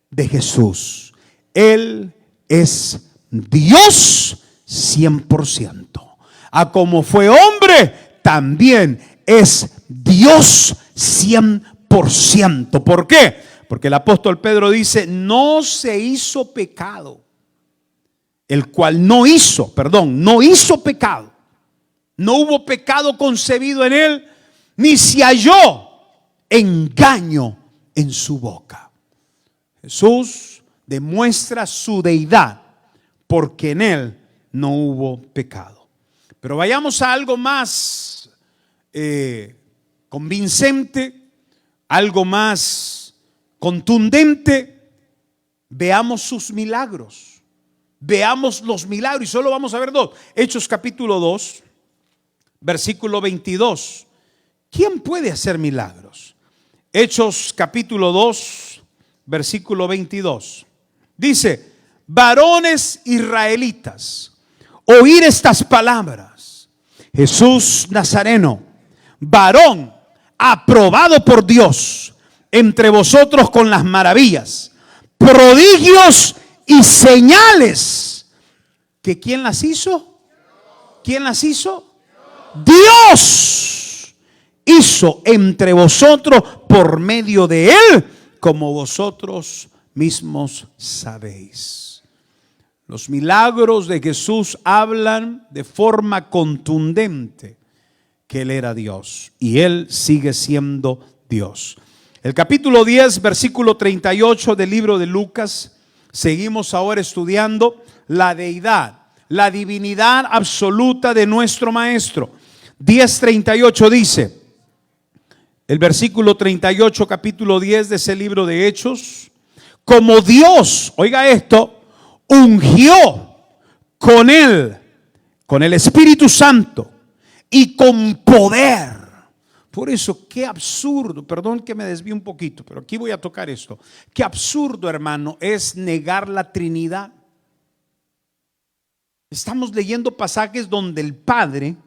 de Jesús. Él es Dios 100%. A como fue hombre, también es Dios 100%. ¿Por qué? Porque el apóstol Pedro dice: no se hizo pecado, el cual no hizo pecado. No hubo pecado concebido en él, ni se halló engaño en su boca. Jesús demuestra su deidad porque en él no hubo pecado. Pero vayamos a algo más convincente, algo más contundente. Veamos sus milagros. Veamos los milagros, y solo vamos a ver dos. Hechos capítulo 2, versículo 22. ¿Quién puede hacer milagros? Hechos capítulo 2, versículo 22. Dice: varones israelitas, oír estas palabras. Jesús Nazareno, varón aprobado por Dios entre vosotros con las maravillas, prodigios y señales. ¿Que quién las hizo? ¿Quién las hizo? Dios hizo entre vosotros por medio de él, como vosotros mismos sabéis. Los milagros de Jesús hablan de forma contundente que él era Dios y él sigue siendo Dios. El capítulo 10, versículo 38 del libro de Lucas. Seguimos ahora estudiando la deidad, la divinidad absoluta de nuestro Maestro. 10:38 dice, el versículo 38, capítulo 10 de ese libro de Hechos: como Dios, oiga esto, ungió con él, con el Espíritu Santo y con poder. Por eso, qué absurdo, perdón que me desvíe un poquito, pero aquí voy a tocar esto. Qué absurdo, hermano, es negar la Trinidad. Estamos leyendo pasajes donde el Padre,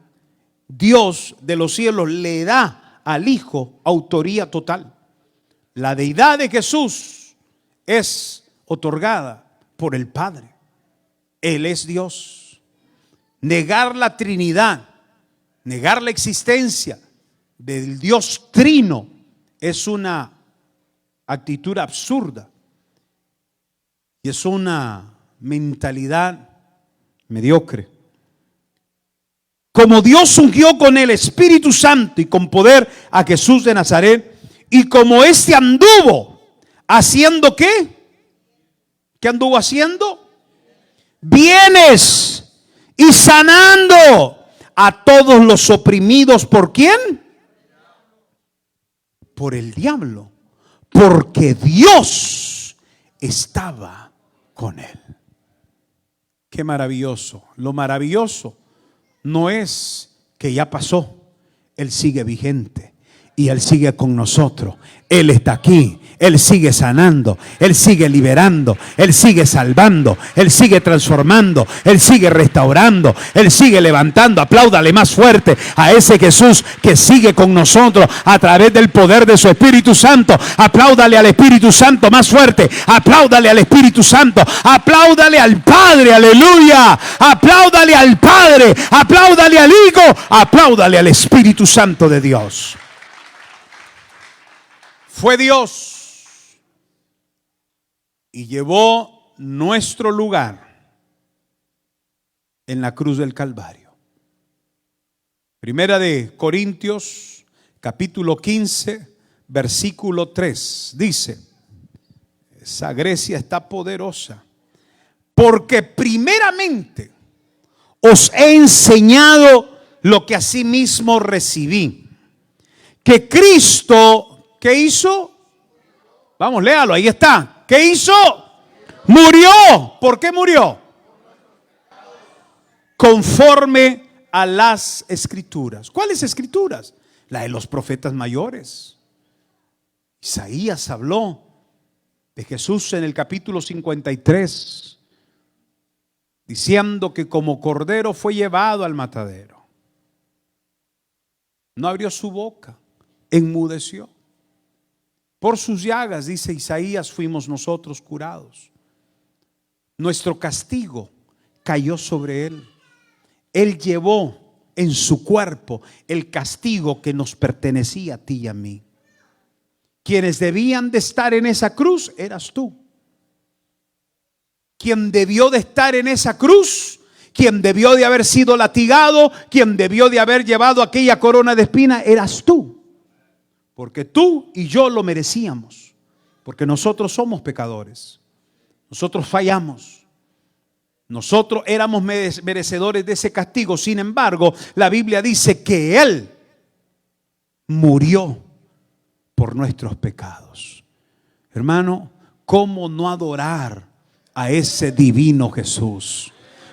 Dios de los cielos, le da al Hijo autoría total. La deidad de Jesús es otorgada por el Padre. Él es Dios. Negar la Trinidad, negar la existencia del Dios trino es una actitud absurda y es una mentalidad mediocre. Como Dios ungió con el Espíritu Santo y con poder a Jesús de Nazaret, Y como éste anduvo haciendo ¿qué? ¿Qué anduvo haciendo? Bienes y sanando a todos los oprimidos. ¿Por quién? Por el diablo. Porque Dios estaba con él. Qué maravilloso. Lo maravilloso no es que ya pasó. Él sigue vigente y Él sigue con nosotros. Él está aquí. Él sigue sanando, Él sigue liberando, Él sigue salvando, Él sigue transformando, Él sigue restaurando, Él sigue levantando. Apláudale más fuerte a ese Jesús que sigue con nosotros a través del poder de su Espíritu Santo. Apláudale al Espíritu Santo más fuerte. Apláudale al Espíritu Santo. Apláudale al Padre, aleluya. Apláudale al Padre, apláudale al Hijo, apláudale al Espíritu Santo de Dios. Fue Dios y llevó nuestro lugar en la cruz del Calvario. Primera de Corintios, capítulo 15, versículo 3, dice: esa Grecia está poderosa, porque primeramente os he enseñado lo que asimismo recibí, que Cristo, ¿qué hizo? Vamos, léalo, ahí está. ¿Qué hizo? Murió. ¿Por qué murió? Conforme a las escrituras. ¿Cuáles escrituras? La de los profetas mayores. Isaías habló de Jesús en el capítulo 53, diciendo que como cordero fue llevado al matadero. No abrió su boca, enmudeció. Por sus llagas, dice Isaías, fuimos nosotros curados. Nuestro castigo cayó sobre él. Él llevó en su cuerpo el castigo que nos pertenecía a ti y a mí. Quienes debían de estar en esa cruz eras tú. Quien debió de estar en esa cruz, quien debió de haber sido latigado, quien debió de haber llevado aquella corona de espinas, eras tú. Porque tú y yo lo merecíamos. Porque nosotros somos pecadores. Nosotros fallamos. Nosotros éramos merecedores de ese castigo. Sin embargo, la Biblia dice que Él murió por nuestros pecados. Hermano, ¿cómo no adorar a ese divino Jesús?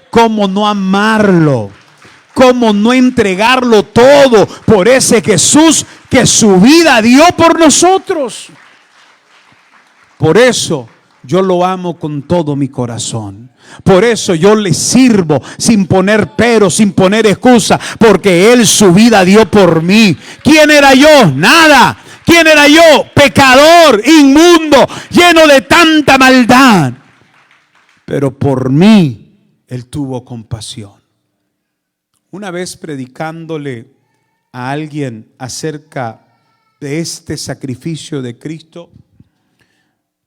¿Cómo no amarlo? ¿Cómo no entregarlo todo por ese Jesús que su vida dio por nosotros? Por eso yo lo amo con todo mi corazón. Por eso yo le sirvo sin poner pero, sin poner excusa, porque Él su vida dio por mí. ¿Quién era yo? Nada. ¿Quién era yo? Pecador, inmundo, lleno de tanta maldad. Pero por mí Él tuvo compasión. Una vez predicándole a alguien acerca de este sacrificio de Cristo,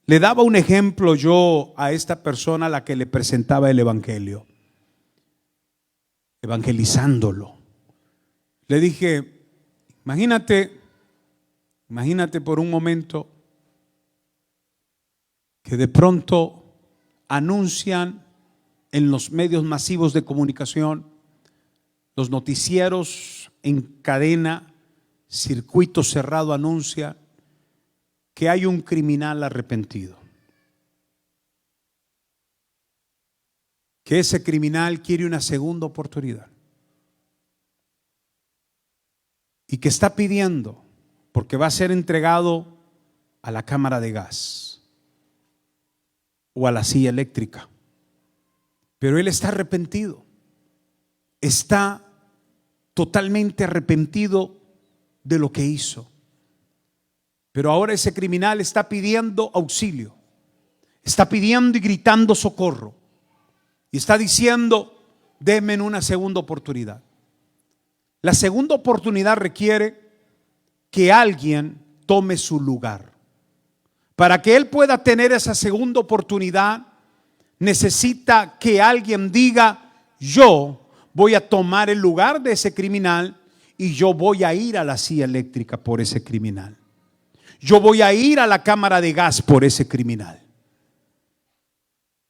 le daba un ejemplo yo a esta persona a la que le presentaba el evangelio, evangelizándolo. Le dije, imagínate por un momento que de pronto anuncian en los medios masivos de comunicación, los noticieros en cadena, circuito cerrado anuncia que hay un criminal arrepentido. Que ese criminal quiere una segunda oportunidad. Y que está pidiendo, porque va a ser entregado a la cámara de gas o a la silla eléctrica. Pero él está arrepentido. Está totalmente arrepentido de lo que hizo. Pero ahora ese criminal está pidiendo auxilio. Está pidiendo y gritando socorro. Y está diciendo, denme una segunda oportunidad. La segunda oportunidad requiere que alguien tome su lugar. Para que él pueda tener esa segunda oportunidad, necesita que alguien diga, yo voy a tomar el lugar de ese criminal y yo voy a ir a la silla eléctrica por ese criminal. Yo voy a ir a la cámara de gas por ese criminal.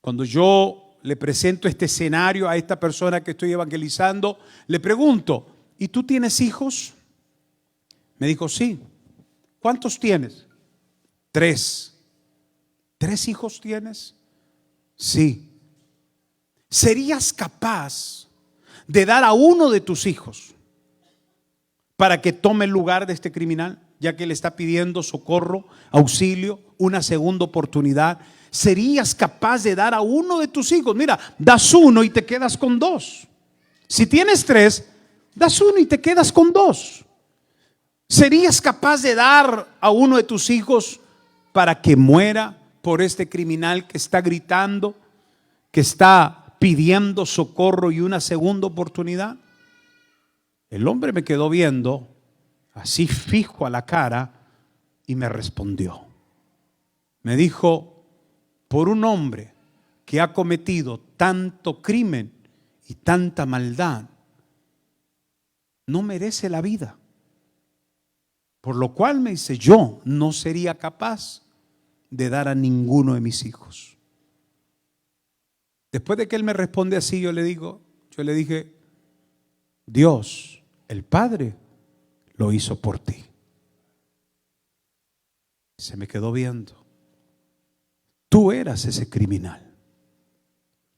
Cuando yo le presento este escenario a esta persona que estoy evangelizando, le pregunto, ¿y tú tienes hijos? Me dijo, sí. ¿Cuántos tienes? 3. ¿3 hijos tienes? Sí. ¿Serías capaz de dar a uno de tus hijos para que tome el lugar de este criminal, ya que le está pidiendo socorro, auxilio, una segunda oportunidad? ¿Serías capaz de dar a uno de tus hijos? Mira, das uno y te quedas con 2. Si tienes 3, das uno y te quedas con 2. ¿Serías capaz de dar a uno de tus hijos para que muera por este criminal que está gritando, que está pidiendo socorro y una segunda oportunidad? El hombre me quedó viendo así fijo a la cara y me respondió. Me dijo, por un hombre que ha cometido tanto crimen y tanta maldad, no merece la vida. Por lo cual me dice, yo no sería capaz de dar a ninguno de mis hijos. Después de que él me responde así, yo le dije, Dios, el Padre, lo hizo por ti. Se me quedó viendo. Tú eras ese criminal.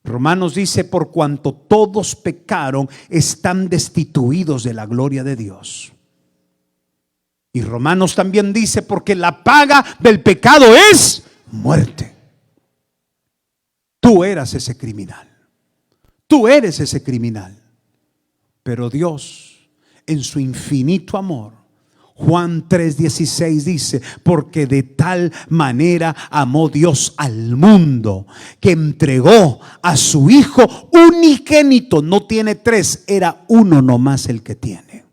Romanos dice, por cuanto todos pecaron, están destituidos de la gloria de Dios. Y Romanos también dice, porque la paga del pecado es muerte. Tú eras ese criminal. Tú eres ese criminal. Pero Dios, en su infinito amor, Juan 3:16 dice, porque de tal manera amó Dios al mundo, que entregó a su Hijo unigénito. No tiene 3, era uno nomás el que tiene.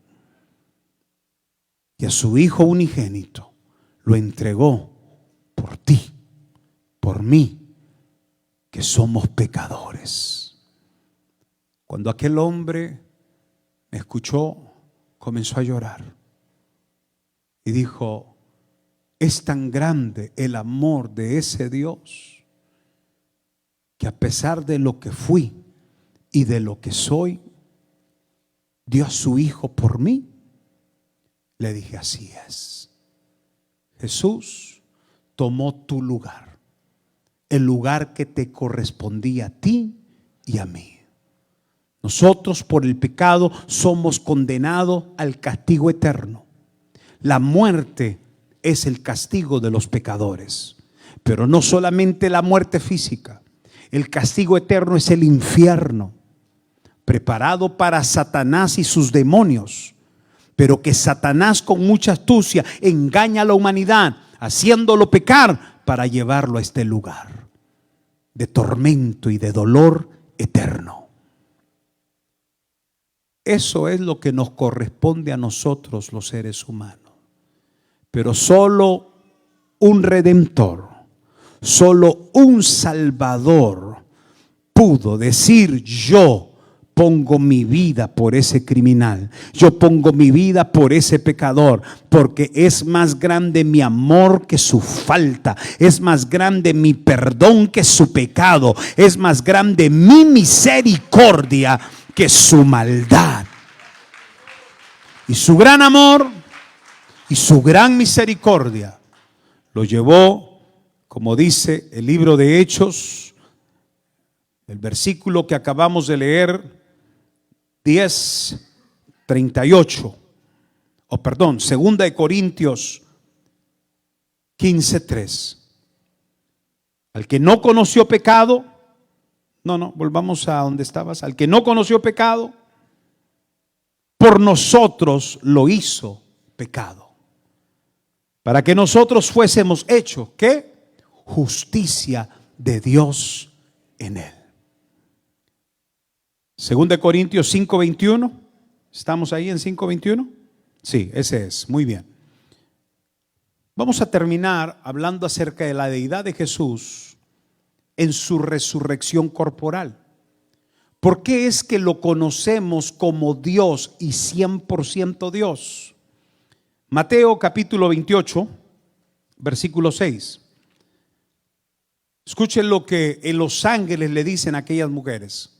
Y a su Hijo unigénito lo entregó por ti, por mí, que somos pecadores. Cuando aquel hombre me escuchó, comenzó a llorar y dijo, es tan grande el amor de ese Dios que a pesar de lo que fui y de lo que soy, dio a su Hijo por mí. Le dije, así es. Jesús tomó tu lugar, el lugar que te correspondía a ti y a mí. Nosotros por el pecado somos condenados al castigo eterno. La muerte es el castigo de los pecadores, pero no solamente la muerte física. El castigo eterno es el infierno, preparado para Satanás y sus demonios, pero que Satanás con mucha astucia engaña a la humanidad, haciéndolo pecar para llevarlo a este lugar de tormento y de dolor eterno. Eso es lo que nos corresponde a nosotros los seres humanos. Pero solo un redentor, solo un salvador pudo decir, yo pongo mi vida por ese criminal, yo pongo mi vida por ese pecador, porque es más grande mi amor que su falta, es más grande mi perdón que su pecado, es más grande mi misericordia que su maldad. Y su gran amor y su gran misericordia lo llevó, como dice el libro de Hechos, el versículo que acabamos de leer, 10:38, o perdón, 2 de Corintios 15:3. Al que no conoció pecado, volvamos a donde estabas. Al que no conoció pecado, por nosotros lo hizo pecado, para que nosotros fuésemos hechos, ¿qué? Justicia de Dios en él. 2 de Corintios 5:21. ¿Estamos ahí en 5:21? Sí, ese es. Muy bien. Vamos a terminar hablando acerca de la deidad de Jesús en su resurrección corporal. ¿Por qué es que lo conocemos como Dios y 100% Dios? Mateo capítulo 28, versículo 6. Escuchen lo que los ángeles le dicen a aquellas mujeres.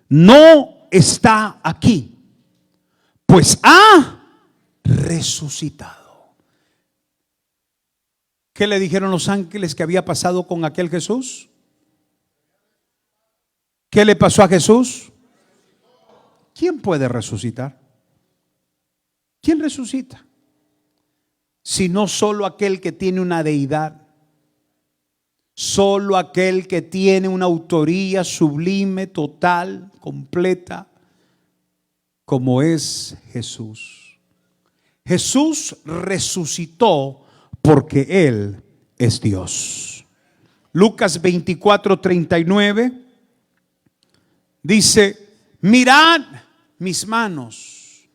No está aquí, pues ha resucitado. ¿Qué le dijeron los ángeles que había pasado con aquel Jesús? ¿Qué le pasó a Jesús? ¿Quién puede resucitar? ¿Quién resucita? Si no solo aquel que tiene una deidad, solo aquel que tiene una autoría sublime, total, completa, como es Jesús. Jesús resucitó porque Él es Dios. Lucas 24:39 dice: mirad mis manos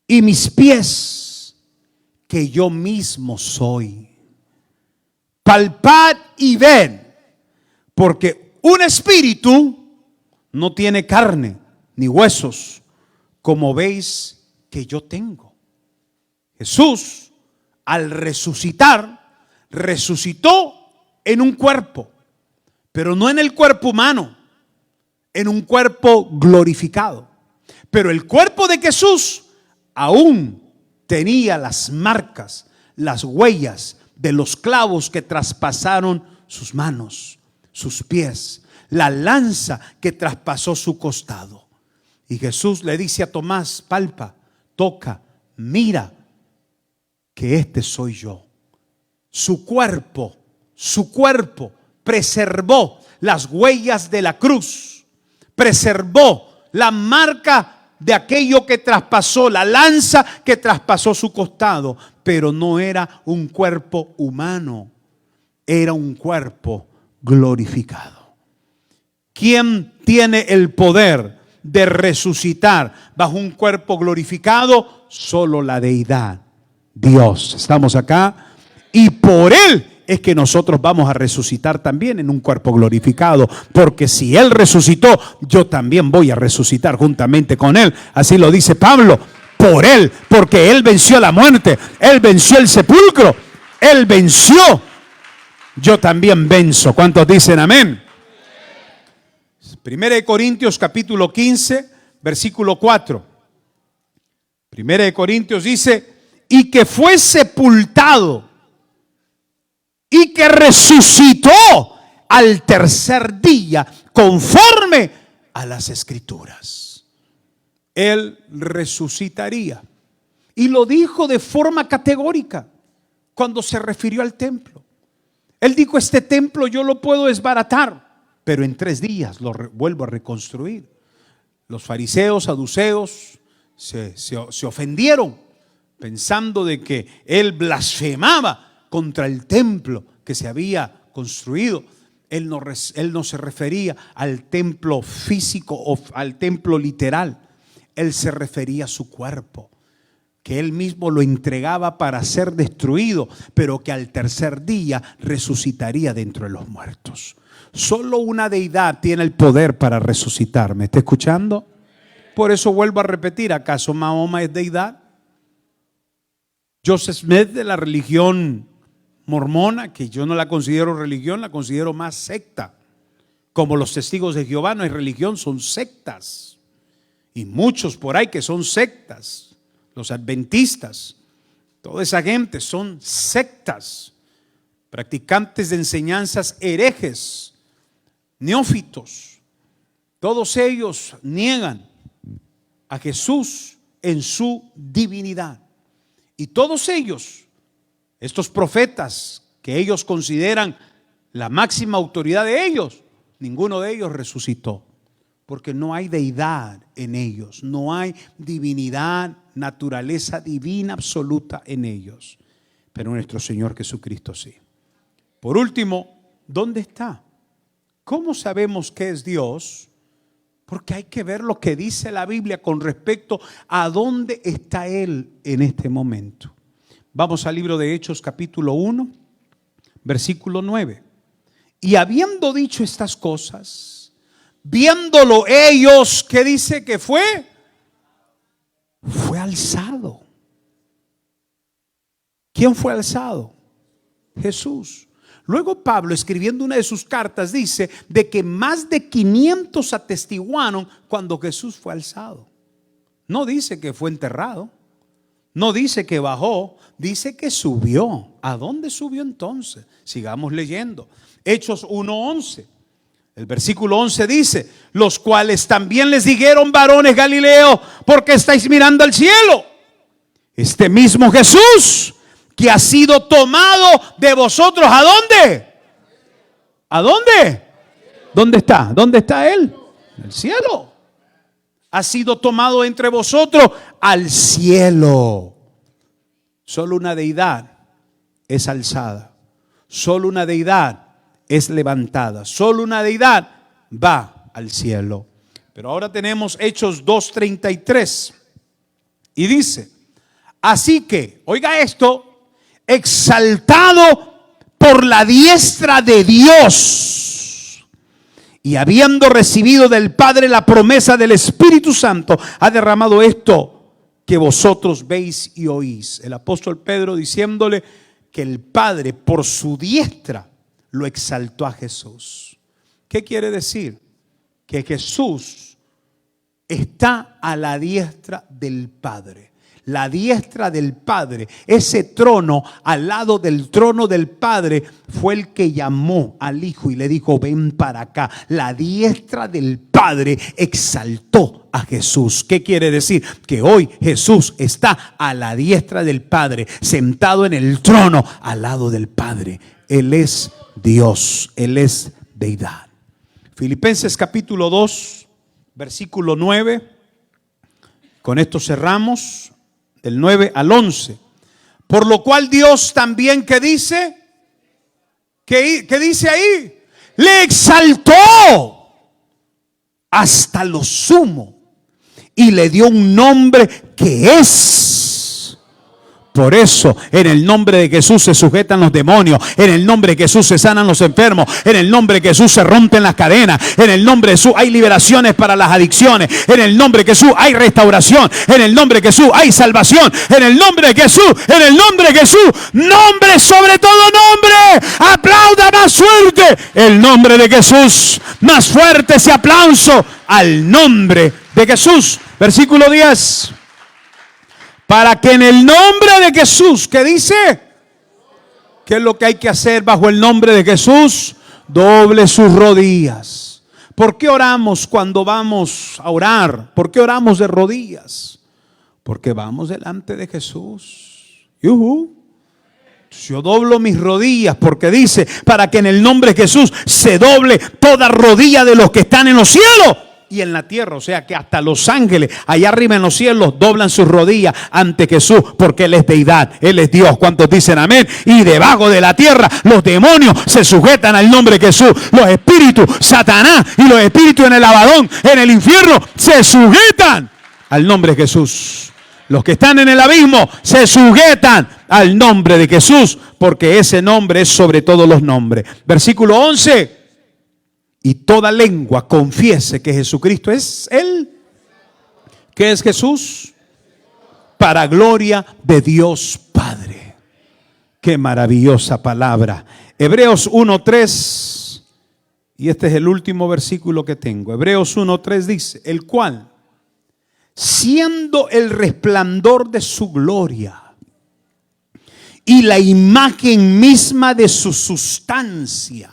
y mis pies, que yo mismo soy. Palpad y ved, porque un espíritu no tiene carne ni huesos, como veis que yo tengo. Jesús, al resucitar, resucitó en un cuerpo, pero no en el cuerpo humano, en un cuerpo glorificado. Pero el cuerpo de Jesús aún tenía las marcas, las huellas de los clavos que traspasaron sus manos, sus pies, la lanza que traspasó su costado. Y Jesús le dice a Tomás: palpa, toca, mira, que este soy yo. Su cuerpo preservó las huellas de la cruz, preservó la marca de aquello que traspasó, la lanza que traspasó su costado, pero no era un cuerpo humano, era un cuerpo glorificado. ¿Quién tiene el poder de resucitar bajo un cuerpo glorificado? Solo la deidad, Dios. Estamos acá y por Él es que nosotros vamos a resucitar también en un cuerpo glorificado, porque si Él resucitó, yo también voy a resucitar juntamente con Él. Así lo dice Pablo. Por Él, porque Él venció la muerte, Él venció el sepulcro, Él venció, yo también venzo. ¿Cuántos dicen amén? Primera de Corintios capítulo 15 versículo 4. Primera de Corintios dice: y que fue sepultado y que resucitó al tercer día conforme a las Escrituras. Él resucitaría. Y lo dijo de forma categórica cuando se refirió al templo. Él dijo: este templo yo lo puedo desbaratar, pero en 3 días lo vuelvo a reconstruir. Los fariseos, saduceos se ofendieron pensando de que Él blasfemaba contra el templo que se había construido. Él no se refería al templo físico o al templo literal. Él se refería a su cuerpo, que Él mismo lo entregaba para ser destruido, pero que al tercer día resucitaría de entre los muertos. Solo una deidad tiene el poder para resucitar. ¿Me está escuchando? Por eso vuelvo a repetir: ¿acaso Mahoma es deidad? Joseph Smith, de la religión mormona, que yo no la considero religión, la considero más secta. Como los testigos de Jehová no hay religión, son sectas. Y muchos por ahí que son sectas, los adventistas, toda esa gente son sectas, practicantes de enseñanzas herejes, neófitos. Todos ellos niegan a Jesús en su divinidad. Y todos ellos, estos profetas que ellos consideran la máxima autoridad de ellos, ninguno de ellos resucitó. Porque no hay deidad en ellos, no hay divinidad, naturaleza divina absoluta en ellos. Pero nuestro Señor Jesucristo sí. Por último, ¿dónde está? ¿Cómo sabemos que es Dios? Porque hay que ver lo que dice la Biblia con respecto a dónde está Él en este momento. Vamos al libro de Hechos capítulo 1, versículo 9. Y habiendo dicho estas cosas, viéndolo ellos, ¿qué dice que fue? Fue alzado. ¿Quién fue alzado? Jesús. Luego Pablo, escribiendo una de sus cartas, dice de que más de 500 atestiguaron cuando Jesús fue alzado. No dice que fue enterrado, no dice que bajó, dice que subió. ¿A dónde subió entonces? Sigamos leyendo. Hechos 1:11. El versículo 11 dice: los cuales también les dijeron, varones Galileos, ¿por qué estáis mirando al cielo? Este mismo Jesús que ha sido tomado de vosotros, ¿a dónde? ¿A dónde? ¿Dónde está? ¿Dónde está Él? En el cielo. Ha sido tomado entre vosotros al cielo. Solo una deidad es alzada. Solo una deidad es levantada. Solo una deidad va al cielo. Pero ahora tenemos Hechos 2:33. Y dice: así que, oiga esto, exaltado por la diestra de Dios, y habiendo recibido del Padre la promesa del Espíritu Santo, ha derramado esto que vosotros veis y oís. El apóstol Pedro diciéndole que el Padre por su diestra lo exaltó a Jesús. ¿Qué quiere decir? Que Jesús está a la diestra del Padre. La diestra del Padre, ese trono al lado del trono del Padre, fue el que llamó al Hijo y le dijo: ven para acá. La diestra del Padre exaltó a Jesús. ¿Qué quiere decir? Que hoy Jesús está a la diestra del Padre, sentado en el trono al lado del Padre. Él es Dios, Él es deidad. Filipenses capítulo 2, versículo 9. Con esto cerramos. Del 9 al 11. Por lo cual Dios también, ¿qué dice? ¿Qué dice ahí? Le exaltó hasta lo sumo y le dio un nombre que es. Por eso, en el nombre de Jesús se sujetan los demonios. En el nombre de Jesús se sanan los enfermos. En el nombre de Jesús se rompen las cadenas. En el nombre de Jesús hay liberaciones para las adicciones. En el nombre de Jesús hay restauración. En el nombre de Jesús hay salvación. En el nombre de Jesús, en el nombre de Jesús, nombre sobre todo nombre. Aplauda más fuerte el nombre de Jesús. Más fuerte ese aplauso al nombre de Jesús. Versículo 10. Para que en el nombre de Jesús, ¿qué dice? ¿Qué es lo que hay que hacer bajo el nombre de Jesús? Doble sus rodillas. ¿Por qué oramos cuando vamos a orar? ¿Por qué oramos de rodillas? Porque vamos delante de Jesús. Yo doblo mis rodillas porque dice, para que en el nombre de Jesús se doble toda rodilla de los que están en los cielos y en la tierra. O sea que hasta los ángeles allá arriba en los cielos doblan sus rodillas ante Jesús, porque Él es deidad, Él es Dios. ¿Cuántos dicen amén? Y debajo de la tierra los demonios se sujetan al nombre de Jesús. Los espíritus, Satanás y los espíritus en el Abadón, en el infierno, se sujetan al nombre de Jesús. Los que están en el abismo se sujetan al nombre de Jesús, porque ese nombre es sobre todos los nombres. Versículo 11. Y toda lengua confiese que Jesucristo es Él. ¿Qué es Jesús? Para gloria de Dios Padre. Qué maravillosa palabra. Hebreos 1:3. Y este es el último versículo que tengo. Hebreos 1:3 dice: el cual, siendo el resplandor de su gloria y la imagen misma de su sustancia,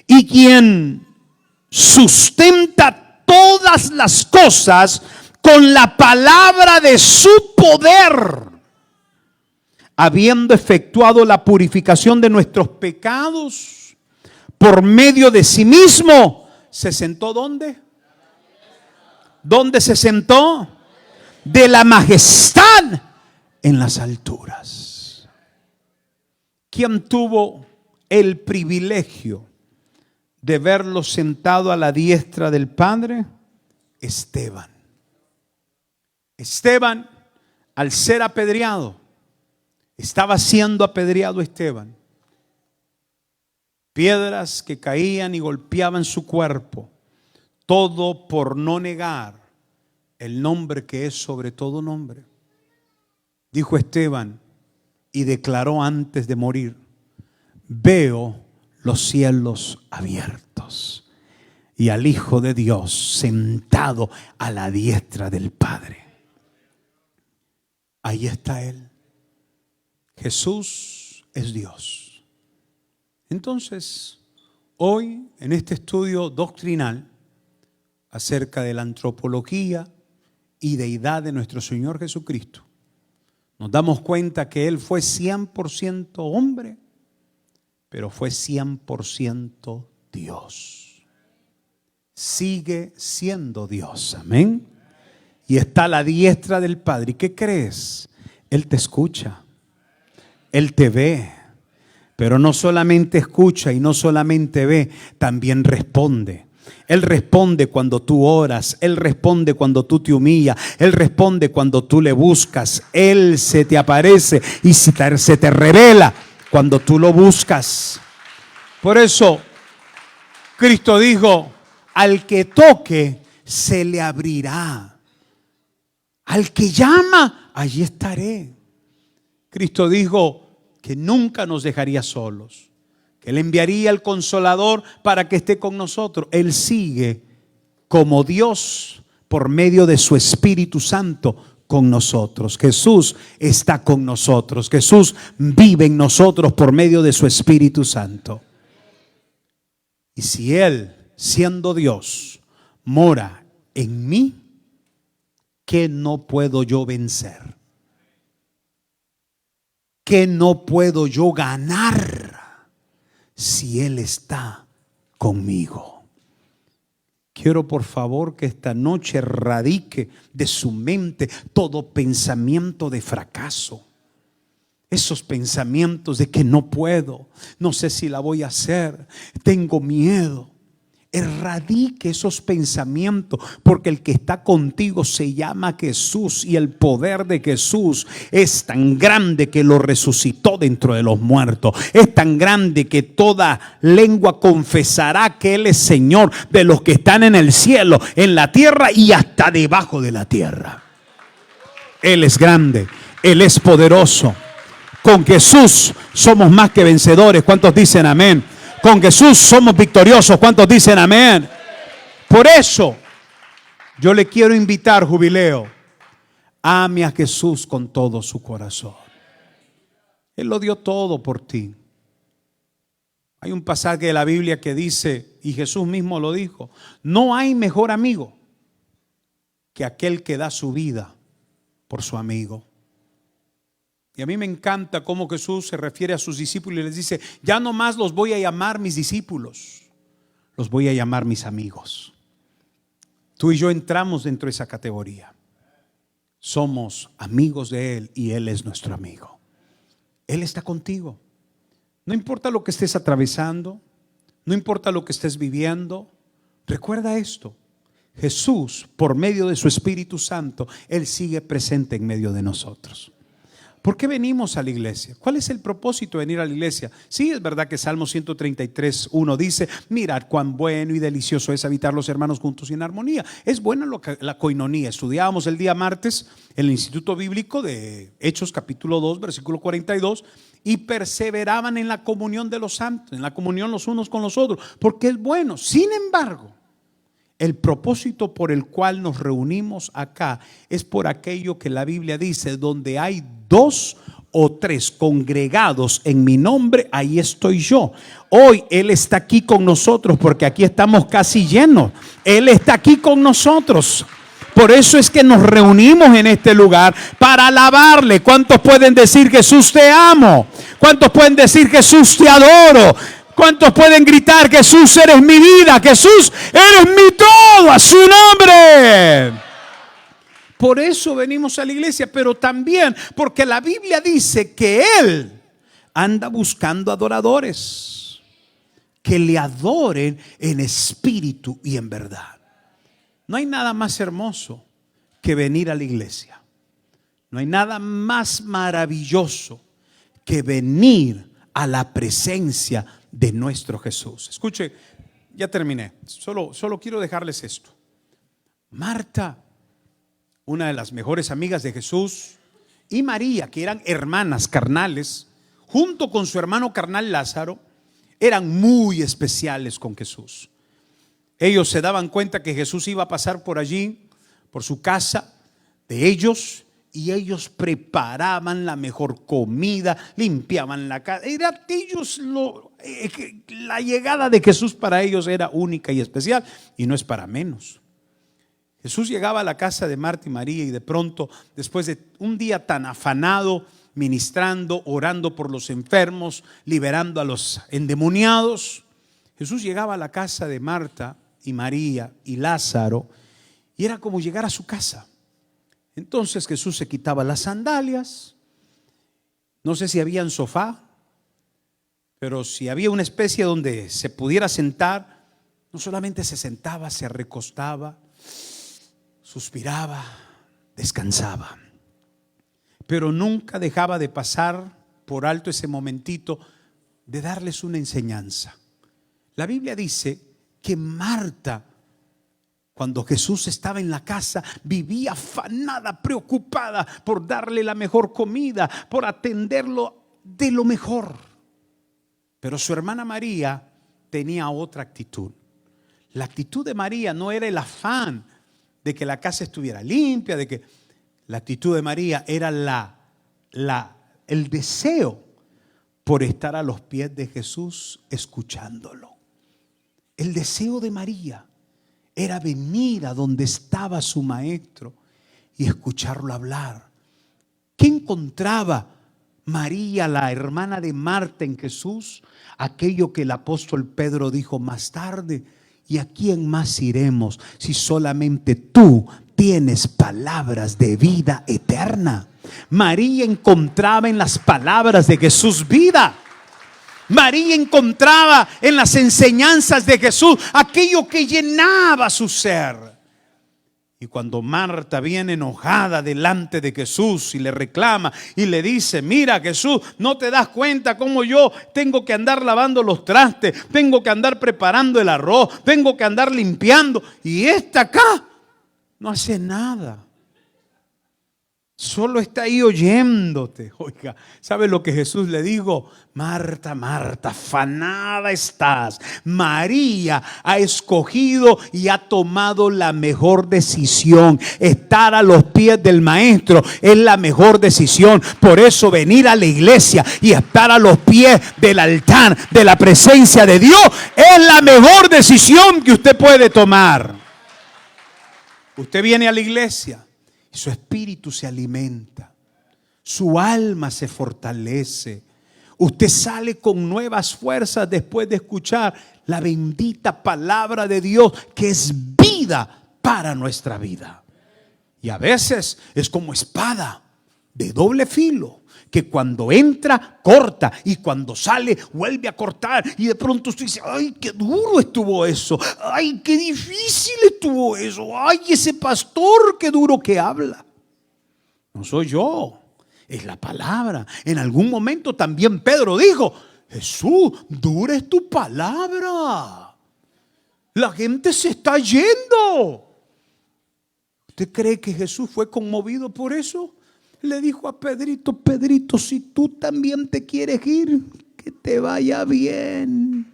y quien sustenta todas las cosas con la palabra de su poder, habiendo efectuado la purificación de nuestros pecados por medio de sí mismo, ¿se sentó dónde? ¿Dónde se sentó? De la majestad en las alturas. ¿Quién tuvo el privilegio de verlo sentado a la diestra del Padre? Esteban. Esteban, al ser apedreado, estaba siendo apedreado Esteban. Piedras que caían y golpeaban su cuerpo. Todo por no negar el nombre que es sobre todo nombre. Dijo Esteban: y declaró antes de morir: veo los cielos abiertos y al Hijo de Dios sentado a la diestra del Padre. Ahí está Él. Jesús es Dios. Entonces, hoy en este estudio doctrinal acerca de la antropología y deidad de nuestro Señor Jesucristo, nos damos cuenta que Él fue 100% hombre, pero fue 100% Dios. Sigue siendo Dios, amén. Y está a la diestra del Padre. ¿Y qué crees? Él te escucha, Él te ve, pero no solamente escucha y no solamente ve, también responde. Él responde cuando tú oras, Él responde cuando tú te humillas, Él responde cuando tú le buscas, Él se te aparece y se te revela cuando tú lo buscas. Por eso Cristo dijo: al que toque se le abrirá, al que llama, allí estaré. Cristo dijo que nunca nos dejaría solos, que Él enviaría al Consolador para que esté con nosotros. Él sigue como Dios por medio de su Espíritu Santo con nosotros. Jesús está con nosotros. Jesús vive en nosotros por medio de su Espíritu Santo. Y si Él, siendo Dios, mora en mí, ¿qué no puedo yo vencer? ¿Qué no puedo yo ganar si Él está conmigo? Quiero por favor que esta noche erradique de su mente todo pensamiento de fracaso. Esos pensamientos de que no puedo, no sé si la voy a hacer, tengo miedo. Erradique esos pensamientos, porque el que está contigo se llama Jesús y el poder de Jesús es tan grande que lo resucitó dentro de los muertos. Es tan grande que toda lengua confesará que Él es Señor de los que están en el cielo, en la tierra y hasta debajo de la tierra. Él es grande, Él es poderoso. Con Jesús somos más que vencedores. ¿Cuántos dicen amén? Con Jesús somos victoriosos. ¿Cuántos dicen amén? Por eso yo le quiero invitar, Jubileo, ame a Jesús con todo su corazón. Él lo dio todo por ti. Hay un pasaje de la Biblia que dice, y Jesús mismo lo dijo: no hay mejor amigo que aquel que da su vida por su amigo. Y a mí me encanta cómo Jesús se refiere a sus discípulos y les dice: ya no más los voy a llamar mis discípulos, los voy a llamar mis amigos. Tú y yo entramos dentro de esa categoría. Somos amigos de Él y Él es nuestro amigo. Él está contigo. No importa lo que estés atravesando, no importa lo que estés viviendo, recuerda esto: Jesús, por medio de su Espíritu Santo, Él sigue presente en medio de nosotros. ¿Por qué venimos a la iglesia? ¿Cuál es el propósito de venir a la iglesia? Sí, es verdad que Salmo 133:1 dice: mirad cuán bueno y delicioso es habitar los hermanos juntos y en armonía. Es buena la coinonía. Estudiábamos el día martes en el Instituto Bíblico de Hechos capítulo 2 versículo 42: y perseveraban en la comunión de los santos, en la comunión los unos con los otros, porque es bueno. Sin embargo, el propósito por el cual nos reunimos acá es por aquello que la Biblia dice: donde hay 2 o 3 congregados en mi nombre, ahí estoy yo. Hoy Él está aquí con nosotros porque aquí estamos casi llenos. Él está aquí con nosotros. Por eso es que nos reunimos en este lugar para alabarle. ¿Cuántos pueden decir: Jesús te amo? ¿Cuántos pueden decir: Jesús te adoro? ¿Cuántos pueden gritar: Jesús eres mi vida, Jesús eres mi todo, a su nombre? Por eso venimos a la iglesia, pero también porque la Biblia dice que Él anda buscando adoradores que le adoren en espíritu y en verdad. No hay nada más hermoso que venir a la iglesia. No hay nada más maravilloso que venir a la presencia de nuestro Jesús. Escuche, ya terminé. Solo quiero dejarles esto. Marta, una de las mejores amigas de Jesús y María, que eran hermanas carnales, junto con su hermano carnal Lázaro, eran muy especiales con Jesús. Ellos se daban cuenta que Jesús iba a pasar por allí, por su casa de ellos, y ellos preparaban la mejor comida, limpiaban la casa. La llegada de Jesús para ellos era única y especial, y no es para menos. Jesús llegaba a la casa de Marta y María, y de pronto, después de un día tan afanado, ministrando, orando por los enfermos, liberando a los endemoniados, Jesús llegaba a la casa de Marta y María y Lázaro, y era como llegar a su casa. Entonces Jesús se quitaba las sandalias. No sé si había un sofá, pero si había una especie donde se pudiera sentar, no solamente se sentaba, se recostaba, suspiraba, descansaba. Pero nunca dejaba de pasar por alto ese momentito de darles una enseñanza. La Biblia dice que Marta, cuando Jesús estaba en la casa, vivía afanada, preocupada por darle la mejor comida, por atenderlo de lo mejor. Pero su hermana María tenía otra actitud. La actitud de María no era el afán de que la casa estuviera limpia, la actitud de María era el deseo por estar a los pies de Jesús escuchándolo. El deseo de María era venir a donde estaba su maestro y escucharlo hablar. ¿Qué encontraba María, la hermana de Marta, en Jesús? Aquello que el apóstol Pedro dijo más tarde: ¿y a quién más iremos si solamente tú tienes palabras de vida eterna? María encontraba en las palabras de Jesús vida. María encontraba en las enseñanzas de Jesús aquello que llenaba su ser. Y cuando Marta viene enojada delante de Jesús y le reclama y le dice: mira, Jesús, ¿no te das cuenta cómo yo tengo que andar lavando los trastes? Tengo que andar preparando el arroz, tengo que andar limpiando, y esta acá no hace nada. Solo está ahí oyéndote. Oiga, ¿sabe lo que Jesús le dijo? Marta, Marta, afanada estás. María ha escogido y ha tomado la mejor decisión. Estar a los pies del maestro es la mejor decisión. Por eso venir a la iglesia y estar a los pies del altar, de la presencia de Dios, es la mejor decisión que usted puede tomar. Usted viene a la iglesia, su espíritu se alimenta, su alma se fortalece. Usted sale con nuevas fuerzas después de escuchar la bendita palabra de Dios, que es vida para nuestra vida. Y a veces es como espada de doble filo, que cuando entra corta y cuando sale vuelve a cortar, y de pronto usted dice: ay, qué duro estuvo eso, ay, qué difícil estuvo eso, ay, ese pastor, qué duro que habla. No soy yo, es la palabra. En algún momento también Pedro dijo: Jesús, dura es tu palabra, la gente se está yendo. ¿Usted cree que Jesús fue conmovido por eso? Le dijo a Pedrito: Pedrito, si tú también te quieres ir, que te vaya bien.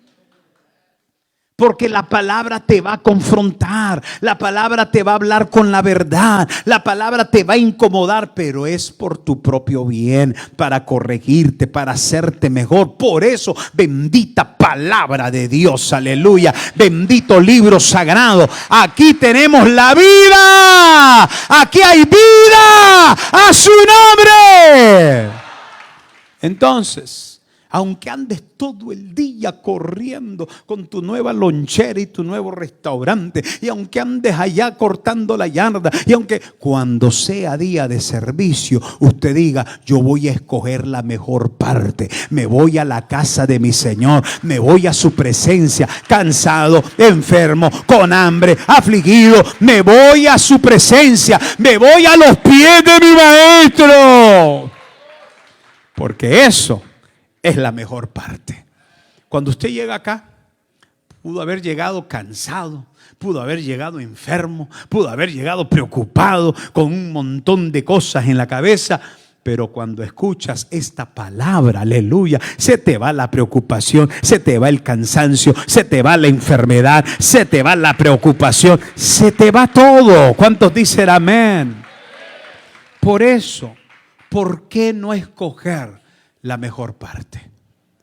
Porque la palabra te va a confrontar, la palabra te va a hablar con la verdad, la palabra te va a incomodar, pero es por tu propio bien, para corregirte, para hacerte mejor. Por eso, bendita palabra de Dios, aleluya, bendito libro sagrado. Aquí tenemos la vida, aquí hay vida a su nombre. Entonces, aunque andes todo el día corriendo con tu nueva lonchera y tu nuevo restaurante, y aunque andes allá cortando la yarda, y aunque cuando sea día de servicio usted diga: yo voy a escoger la mejor parte, me voy a la casa de mi Señor, me voy a su presencia, cansado, enfermo, con hambre, afligido, me voy a su presencia, me voy a los pies de mi maestro, porque eso es la mejor parte. Cuando usted llega acá, pudo haber llegado cansado, pudo haber llegado enfermo, pudo haber llegado preocupado, con un montón de cosas en la cabeza, Pero cuando escuchas esta palabra, aleluya, se te va la preocupación, se te va el cansancio, se te va la enfermedad, se te va la preocupación, se te va todo. ¿Cuántos dicen amén? Por eso, ¿por qué no escoger la mejor parte?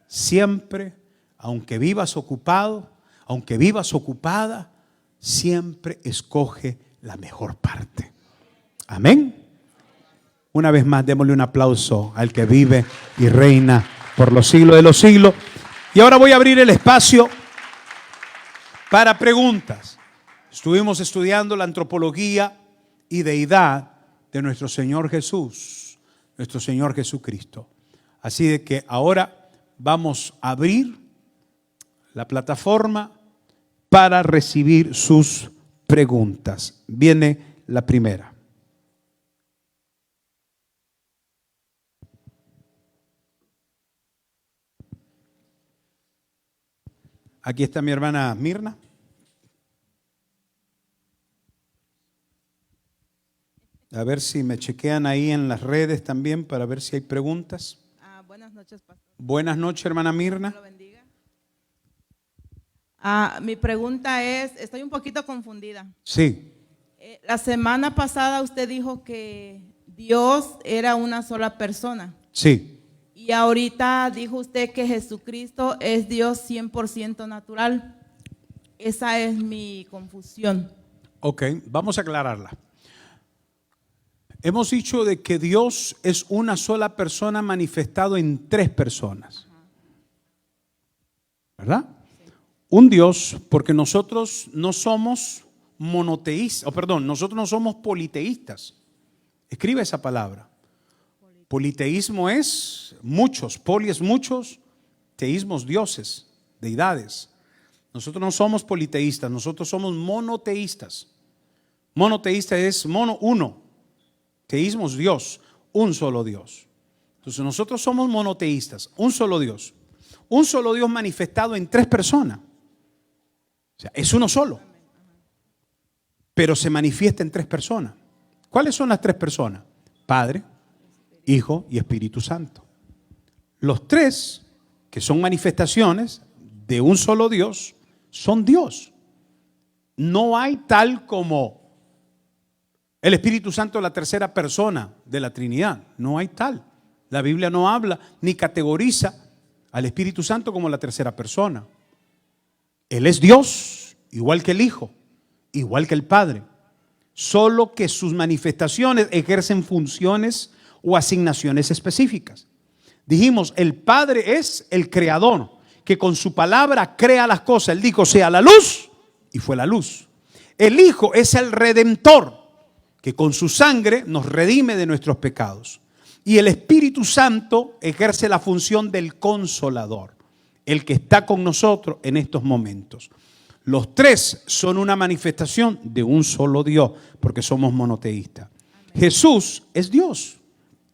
Siempre, aunque vivas ocupado, aunque vivas ocupada, siempre escoge la mejor parte. Amén. Una vez más, démosle un aplauso al que vive y reina por los siglos de los siglos. Y ahora voy a abrir el espacio para preguntas. Estuvimos estudiando la antropología y deidad de nuestro Señor Jesús, nuestro Señor Jesucristo. Así de que ahora vamos a abrir la plataforma para recibir sus preguntas. Viene la primera. Aquí está mi hermana Mirna. A ver si me chequean ahí en las redes también para ver si hay preguntas. Buenas noches, pastor. Buenas noches, hermana Mirna. Dios lo bendiga. Mi pregunta es, estoy un poquito confundida. Sí. La semana pasada usted dijo que Dios era una sola persona. Sí. Y ahorita dijo usted que Jesucristo es Dios 100% natural. Esa es mi confusión. Ok, vamos a aclararla. Hemos dicho de que Dios es una sola persona manifestado en tres personas. ¿Verdad? Un Dios, porque nosotros no somos monoteístas, nosotros no somos politeístas. Escribe esa palabra. Politeísmo es muchos, poli es muchos, teísmos dioses, deidades. Nosotros no somos politeístas, nosotros somos monoteístas. Monoteísta es mono, uno. Teísmo es Dios, un solo Dios. Entonces nosotros somos monoteístas, un solo Dios. Un solo Dios manifestado en tres personas. O sea, es uno solo. Pero se manifiesta en tres personas. ¿Cuáles son las tres personas? Padre, Hijo y Espíritu Santo. Los tres, que son manifestaciones de un solo Dios, son Dios. No hay tal como el Espíritu Santo, la tercera persona de la Trinidad. No hay tal. La Biblia no habla ni categoriza al Espíritu Santo como la tercera persona. Él es Dios, igual que el Hijo, igual que el Padre. Solo que sus manifestaciones ejercen funciones o asignaciones específicas. Dijimos, el Padre es el creador, que con su palabra crea las cosas. Él dijo, sea la luz, y fue la luz. El Hijo es el redentor, que con su sangre nos redime de nuestros pecados. Y el Espíritu Santo ejerce la función del consolador, el que está con nosotros en estos momentos. Los tres son una manifestación de un solo Dios, porque somos monoteístas. Amén. Jesús es Dios.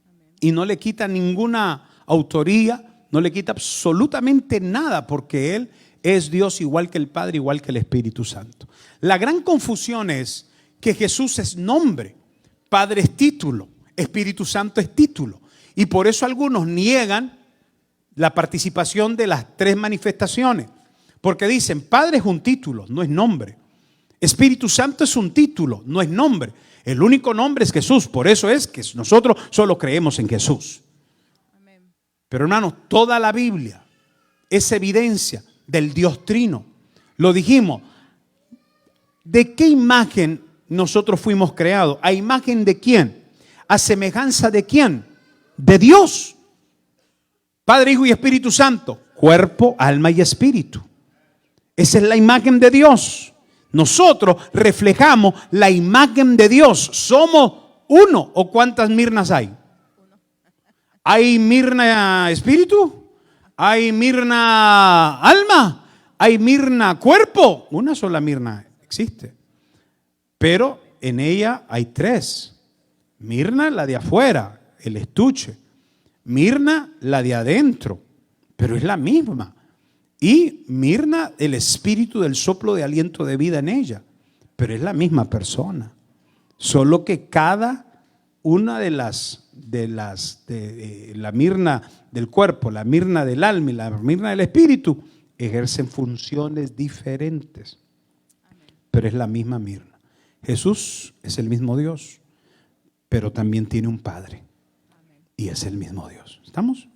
Amén. Y no le quita ninguna autoría, no le quita absolutamente nada, porque Él es Dios igual que el Padre, igual que el Espíritu Santo. La gran confusión es que Jesús es nombre, Padre es título, Espíritu Santo es título. Y por eso algunos niegan la participación de las tres manifestaciones. Porque dicen, Padre es un título, no es nombre. Espíritu Santo es un título, no es nombre. El único nombre es Jesús. Por eso es que nosotros solo creemos en Jesús. Amén. Pero hermanos, toda la Biblia es evidencia del Dios Trino. Lo dijimos. ¿De qué imagen nosotros fuimos creados? ¿A imagen de quién? ¿A semejanza de quién? De Dios. Padre, Hijo y Espíritu Santo. Cuerpo, alma y espíritu. Esa es la imagen de Dios. Nosotros reflejamos la imagen de Dios. Somos uno. ¿O cuántas Mirnas hay? ¿Hay Mirna espíritu? ¿Hay Mirna alma? ¿Hay Mirna cuerpo? Una sola Mirna existe. Pero en ella hay tres. Mirna, la de afuera, el estuche. Mirna, la de adentro. Pero es la misma. Y Mirna, el espíritu del soplo de aliento de vida en ella. Pero es la misma persona. Solo que cada una de la mirna del cuerpo, la mirna del alma y la mirna del espíritu ejercen funciones diferentes, pero es la misma mirna. Jesús es el mismo Dios, pero también tiene un Padre y es el mismo Dios. ¿Estamos?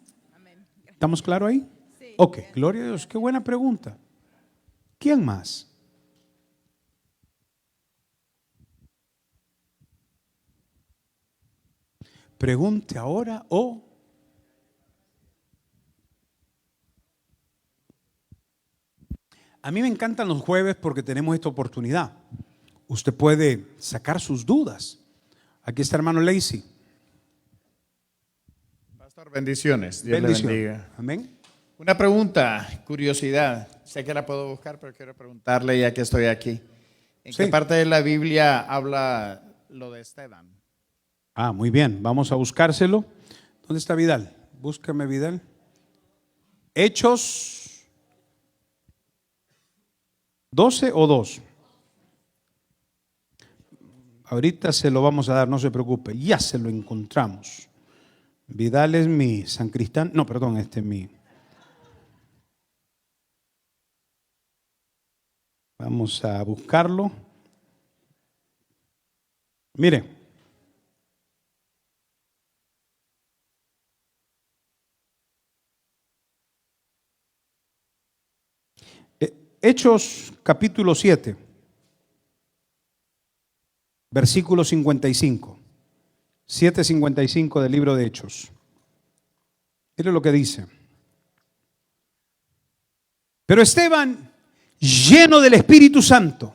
¿Estamos claros ahí? Sí. Ok, gloria a Dios, qué buena pregunta. ¿Quién más? Pregunte ahora o a mí me encantan los jueves porque tenemos esta oportunidad. Usted puede sacar sus dudas. Aquí está hermano Lacey. Pastor, bendiciones. Dios le Bendición. bendiga. Amén. Una pregunta, curiosidad. Sé que la puedo buscar, pero quiero preguntarle ya que estoy aquí. ¿En Sí. qué parte de la Biblia habla lo de Esteban? Ah, muy bien. Vamos a buscárselo. ¿Dónde está Vidal? Búscame Vidal. Hechos 12 o 2. Ahorita se lo vamos a dar, no se preocupe. Ya se lo encontramos. Vidal es mi San Cristán. No, perdón, este es mi. Vamos a buscarlo. Mire. Hechos capítulo 7, versículo 55. 7:55 del libro de Hechos. Mire lo que dice. Pero Esteban, lleno del Espíritu Santo,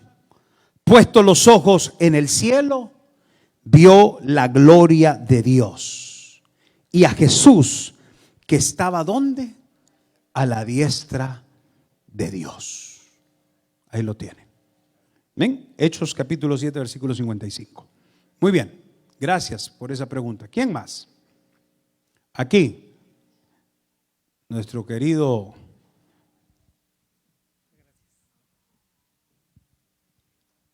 puesto los ojos en el cielo, vio la gloria de Dios y a Jesús que estaba ¿dónde? A la diestra de Dios. Ahí lo tiene. ¿Ven? Hechos capítulo 7, versículo 55. Muy bien. Gracias por esa pregunta. ¿Quién más? Aquí, nuestro querido.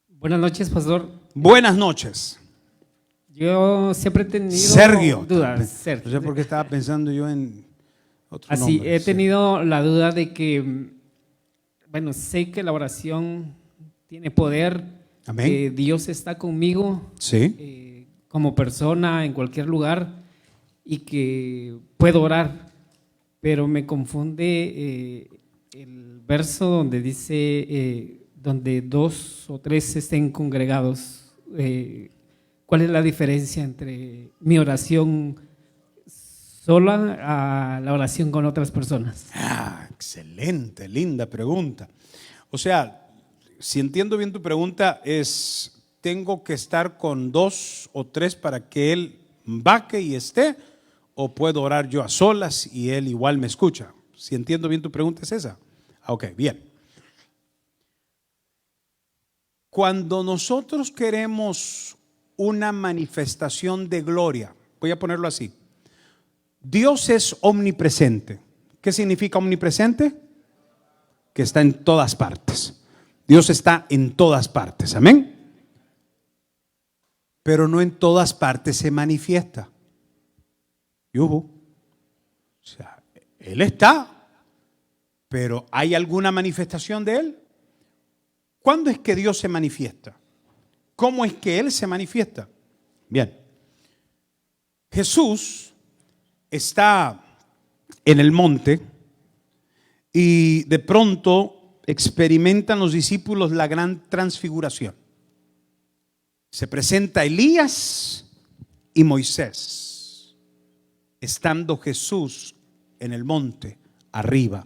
Buenas noches, pastor. Buenas noches. Yo siempre he tenido Sergio. dudas. No Sergio. sé por qué estaba pensando yo en otro Así, nombre. he tenido la duda de que, bueno, sé que la oración tiene poder, Amén. que Dios está conmigo Sí. como persona en cualquier lugar y que puedo orar, pero me confunde el verso donde dice, donde 2 o 3 estén congregados. ¿Cuál es la diferencia entre mi oración sola a la oración con otras personas? Ah, excelente, linda pregunta. O sea, si entiendo bien tu pregunta es, ¿tengo que estar con 2 o 3 para que Él vaque y esté? ¿O puedo orar yo a solas y Él igual me escucha? Si entiendo bien tu pregunta es esa. Ok, bien. Cuando nosotros queremos una manifestación de gloria, voy a ponerlo así, Dios es omnipresente. ¿Qué significa omnipresente? Que está en todas partes. Dios está en todas partes, amén. Pero no en todas partes se manifiesta. O sea, Él está, pero ¿hay alguna manifestación de Él? ¿Cuándo es que Dios se manifiesta? ¿Cómo es que Él se manifiesta? Bien, Jesús está en el monte y de pronto experimentan los discípulos la gran transfiguración. Se presenta Elías y Moisés, estando Jesús en el monte arriba.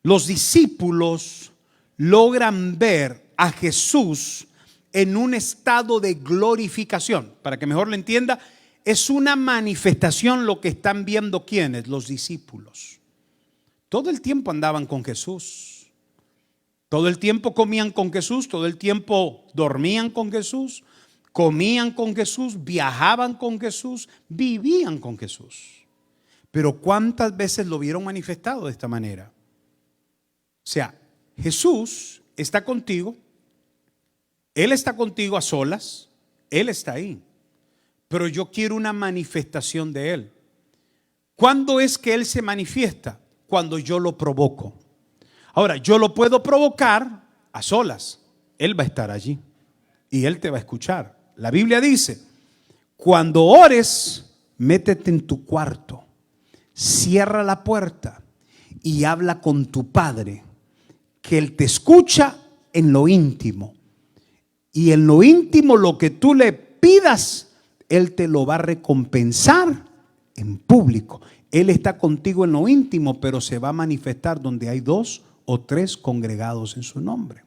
Los discípulos logran ver a Jesús en un estado de glorificación. Para que mejor lo entienda, es una manifestación lo que están viendo ¿quiénes? Los discípulos. Todo el tiempo andaban con Jesús. Todo el tiempo comían con Jesús, todo el tiempo dormían con Jesús, comían con Jesús, viajaban con Jesús, vivían con Jesús. Pero ¿cuántas veces lo vieron manifestado de esta manera? O sea, Jesús está contigo, Él está contigo a solas, Él está ahí. pero yo quiero una manifestación de Él. ¿Cuándo es que Él se manifiesta? Cuando yo lo provoco. Ahora, yo lo puedo provocar a solas. Él va a estar allí y Él te va a escuchar. La Biblia dice, cuando ores, métete en tu cuarto, cierra la puerta y habla con tu Padre, que Él te escucha en lo íntimo. Y en lo íntimo lo que tú le pidas, Él te lo va a recompensar en público. Él está contigo en lo íntimo, pero se va a manifestar donde hay 2 o 3 congregados en su nombre.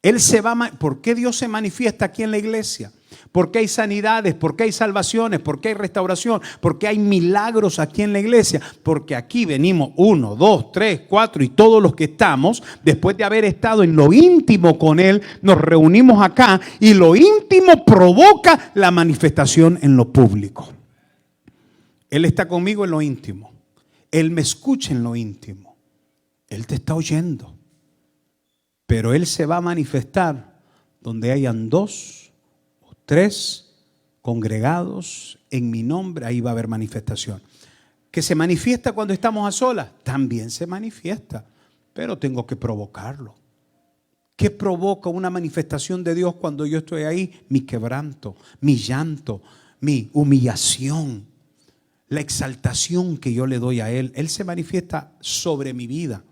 Él se va a, ¿por qué Dios se manifiesta aquí en la iglesia? ¿Por qué hay sanidades? ¿Por qué hay salvaciones? ¿Por qué hay restauración? ¿Por qué hay milagros aquí en la iglesia? Porque aquí venimos 1, 2, 3, 4 y todos los que estamos, después de haber estado en lo íntimo con Él, nos reunimos acá y lo íntimo provoca la manifestación en lo público. Él está conmigo en lo íntimo. Él me escucha en lo íntimo. Él te está oyendo. Pero Él se va a manifestar donde hayan 2 o 3 congregados en mi nombre. Ahí va a haber manifestación. Que se manifiesta cuando estamos a solas, también se manifiesta, pero tengo que provocarlo. ¿Qué provoca una manifestación de Dios cuando yo estoy ahí? Mi quebranto, mi llanto, mi humillación, la exaltación que yo le doy a Él. Él se manifiesta sobre mi vida.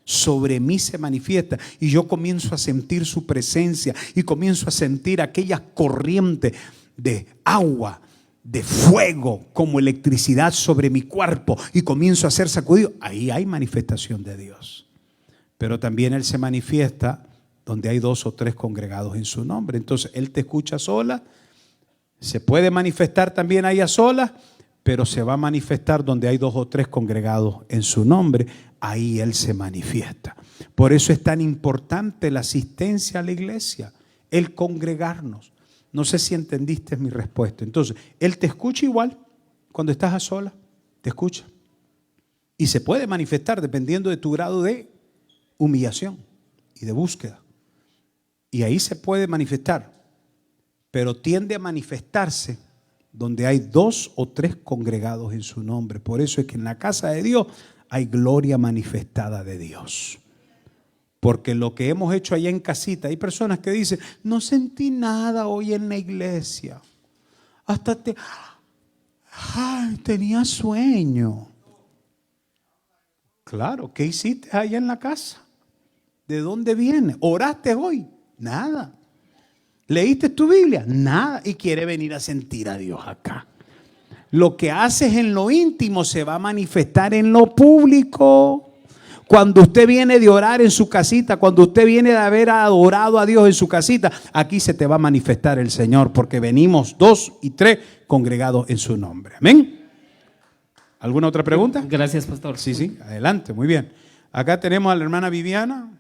Sobre mí se manifiesta y yo comienzo a sentir su presencia y comienzo a sentir aquellas corrientes de agua, de fuego, como electricidad sobre mi cuerpo y comienzo a ser sacudido. Ahí hay manifestación de Dios. Pero también Él se manifiesta donde hay 2 o 3 congregados en su nombre. Entonces Él te escucha sola, se puede manifestar también ahí a solas, pero se va a manifestar donde hay 2 o 3 congregados en su nombre. Ahí Él se manifiesta. Por eso es tan importante la asistencia a la iglesia, el congregarnos. No sé si entendiste mi respuesta. Entonces, Él te escucha igual cuando estás a solas, te escucha. Y se puede manifestar dependiendo de tu grado de humillación y de búsqueda. Y ahí se puede manifestar, pero tiende a manifestarse donde hay 2 o 3 congregados en su nombre. Por eso es que en la casa de Dios hay gloria manifestada de Dios. Porque lo que hemos hecho allá en casita, hay personas que dicen, no sentí nada hoy en la iglesia. Hasta tenía sueño. Claro, ¿qué hiciste allá en la casa? ¿De dónde viene? ¿Oraste hoy? Nada. ¿Leíste tu Biblia? Nada. Y quiere venir a sentir a Dios acá. Lo que haces en lo íntimo se va a manifestar en lo público. Cuando usted viene de orar en su casita, cuando usted viene de haber adorado a Dios en su casita, aquí se te va a manifestar el Señor, porque venimos 2 y 3 congregados en su nombre. Amén. ¿Alguna otra pregunta? Gracias, pastor. Sí, adelante, muy bien. Acá tenemos a la hermana Viviana.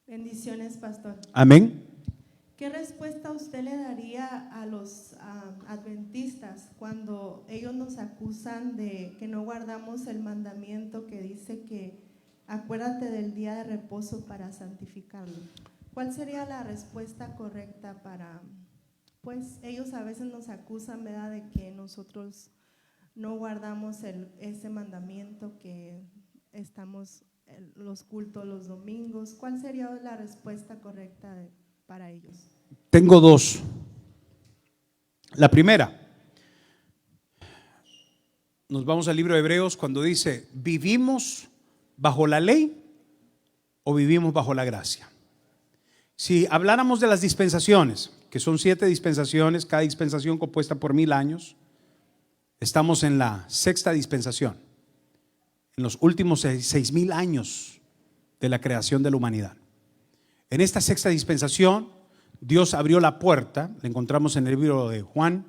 Bendiciones, pastor. Amén. ¿Qué respuesta usted le daría a los adventistas cuando ellos nos acusan de que no guardamos el mandamiento que dice que acuérdate del día de reposo para santificarlo? ¿Cuál sería la respuesta correcta para, pues ellos a veces nos acusan, ¿verdad?, de que nosotros no guardamos ese mandamiento, que estamos los cultos los domingos? ¿Cuál sería la respuesta correcta para ellos? Tengo 2. La primera, nos vamos al libro de Hebreos cuando dice, ¿vivimos bajo la ley o vivimos bajo la gracia? Si habláramos de las dispensaciones, que son 7 dispensaciones, cada dispensación compuesta por 1000 años, estamos en la 6ª dispensación, en los últimos 6000 años de la creación de la humanidad. En esta 6ª dispensación, Dios abrió la puerta, la encontramos en el libro de Juan,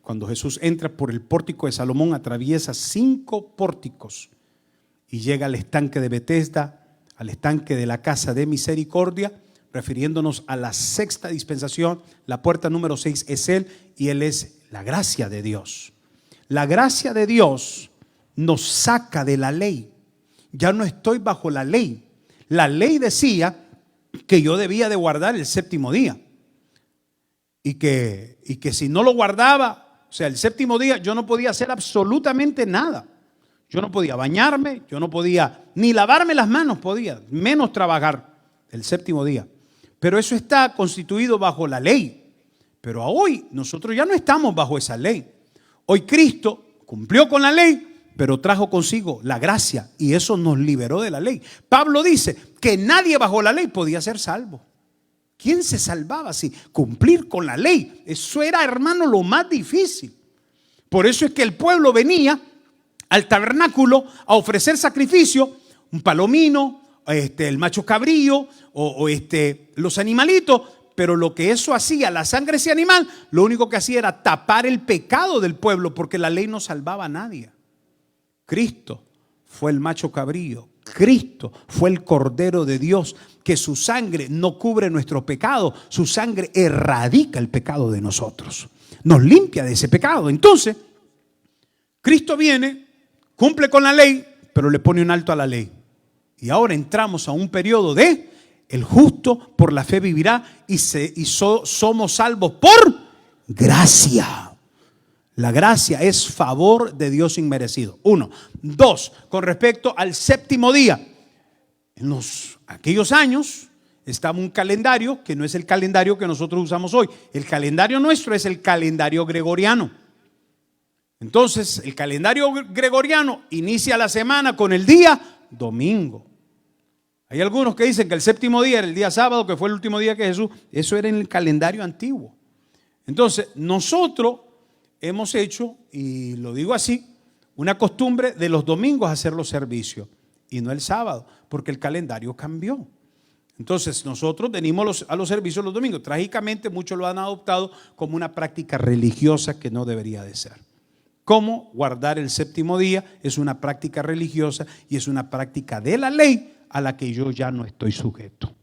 cuando Jesús entra por el pórtico de Salomón, atraviesa 5 pórticos y llega al estanque de Betesda, al estanque de la casa de misericordia, refiriéndonos a la 6ª dispensación. La puerta número 6 es Él y Él es la gracia de Dios. La gracia de Dios nos saca de la ley. Ya no estoy bajo la ley. La ley decía que yo debía de guardar el 7º día. y que si no lo guardaba, o sea, el séptimo día yo no podía hacer absolutamente nada. Yo no podía bañarme, yo no podía ni lavarme las manos, podía, menos trabajar el séptimo día. Pero eso está constituido bajo la ley. Pero hoy nosotros ya no estamos bajo esa ley. Hoy Cristo cumplió con la ley, pero trajo consigo la gracia y eso nos liberó de la ley. Pablo dice que nadie bajo la ley podía ser salvo. ¿Quién se salvaba si cumplir con la ley? Eso era, hermano, lo más difícil. Por eso es que el pueblo venía al tabernáculo a ofrecer sacrificio, un palomino, el macho cabrío o los animalitos, pero lo que eso hacía, la sangre de ese animal, lo único que hacía era tapar el pecado del pueblo, porque la ley no salvaba a nadie. Cristo fue el macho cabrío, Cristo fue el Cordero de Dios, que su sangre no cubre nuestro pecado, su sangre erradica el pecado de nosotros, nos limpia de ese pecado. Entonces, Cristo viene, cumple con la ley, pero le pone un alto a la ley. Y ahora entramos a un periodo de el justo por la fe vivirá y somos salvos por gracia. La gracia es favor de Dios inmerecido. 1. 2. Con respecto al séptimo día. En aquellos años estaba un calendario que no es el calendario que nosotros usamos hoy. El calendario nuestro es el calendario gregoriano. Entonces, el calendario gregoriano inicia la semana con el día domingo. Hay algunos que dicen que el séptimo día era el día sábado, que fue el último día que Jesús. Eso era en el calendario antiguo. Entonces, nosotros hemos hecho, y lo digo así, una costumbre de los domingos hacer los servicios y no el sábado, porque el calendario cambió. Entonces, nosotros venimos a los servicios los domingos. Trágicamente, muchos lo han adoptado como una práctica religiosa que no debería de ser. ¿Cómo guardar el séptimo día? Es una práctica religiosa y es una práctica de la ley a la que yo ya no estoy sujeto.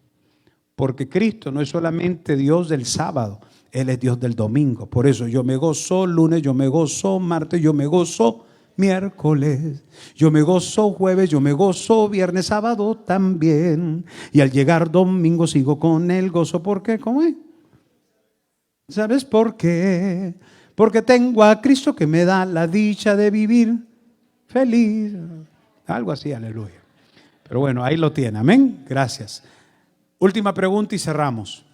Porque Cristo no es solamente Dios del sábado, Él es Dios del domingo. Por eso yo me gozo lunes, yo me gozo martes, yo me gozo miércoles, yo me gozo jueves, yo me gozo viernes, sábado también. Y al llegar domingo sigo con el gozo. ¿Por qué? ¿Cómo es? ¿Sabes por qué? Porque tengo a Cristo que me da la dicha de vivir feliz. Algo así, aleluya. Pero bueno, ahí lo tiene, amén. Gracias. Última pregunta y cerramos.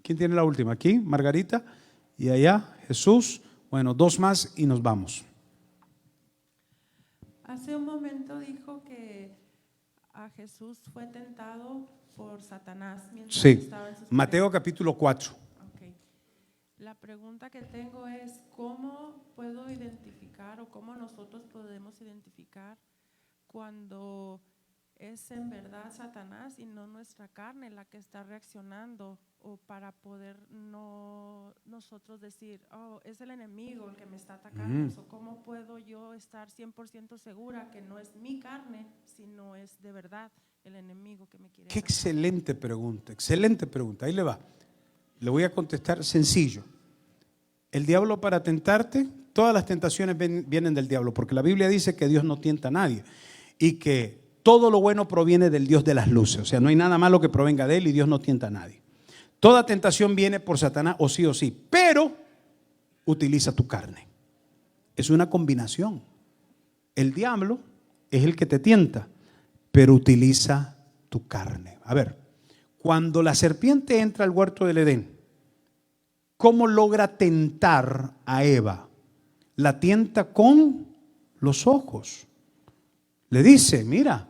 ¿Quién tiene la última? Aquí, Margarita. Y allá, Jesús. Bueno, 2 más y nos vamos. Hace un momento dijo que a Jesús fue tentado por Satanás mientras estaba en sus Mateo capítulo 4. Okay. La pregunta que tengo es, ¿cómo puedo identificar o cómo nosotros podemos identificar cuando es en verdad Satanás y no nuestra carne la que está reaccionando, o para poder no nosotros decir, oh, es el enemigo el que me está atacando? ¿Cómo puedo yo estar 100% segura que no es mi carne, sino es de verdad el enemigo que me quiere Qué atacar? excelente pregunta. Ahí le va. Le voy a contestar sencillo. El diablo, para tentarte, todas las tentaciones vienen del diablo, porque la Biblia dice que Dios no tienta a nadie y que todo lo bueno proviene del Dios de las luces. O sea, no hay nada malo que provenga de Él y Dios no tienta a nadie. Toda tentación viene por Satanás o sí, pero utiliza tu carne. Es una combinación. El diablo es el que te tienta, pero utiliza tu carne. A ver, cuando la serpiente entra al huerto del Edén, ¿cómo logra tentar a Eva? La tienta con los ojos. Le dice, mira,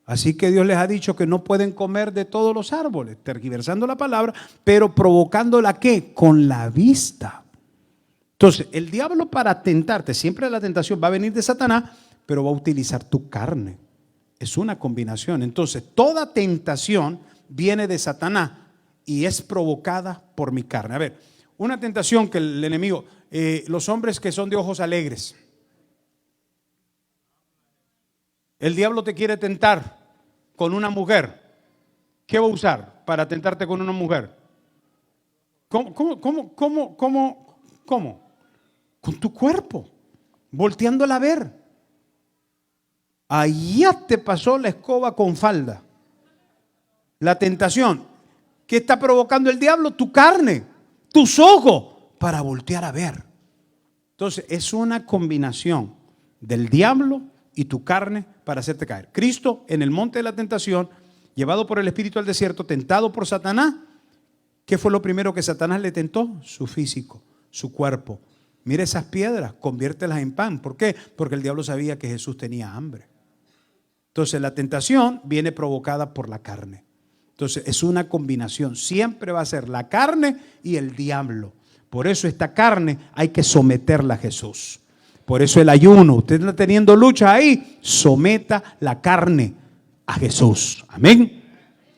así que Dios les ha dicho que no pueden comer de todos los árboles, tergiversando la palabra, pero provocándola ¿qué? Con la vista. Entonces, el diablo, para tentarte, siempre la tentación va a venir de Satanás, pero va a utilizar tu carne. Es una combinación. Entonces, toda tentación viene de Satanás y es provocada por mi carne. A ver, una tentación que el enemigo, los hombres que son de ojos alegres. El diablo te quiere tentar con una mujer. ¿Qué va a usar para tentarte con una mujer? ¿Cómo? Con tu cuerpo, volteándola a ver. Allá te pasó la escoba con falda. La tentación. ¿Qué está provocando el diablo? Tu carne. tus ojos para voltear a ver. Entonces es una combinación del diablo y tu carne para hacerte caer. Cristo en el monte de la tentación, llevado por el Espíritu al desierto, tentado por Satanás. ¿Qué fue lo primero que Satanás le tentó? Su físico, su cuerpo. Mira esas piedras, conviértelas en pan. ¿Por qué? Porque el diablo sabía que Jesús tenía hambre. Entonces la tentación viene provocada por la carne. Entonces es una combinación. Siempre va a ser la carne y el diablo. Por eso esta carne hay que someterla a Jesús. Por eso el ayuno. Usted está teniendo lucha ahí. Someta la carne a Jesús. Amén.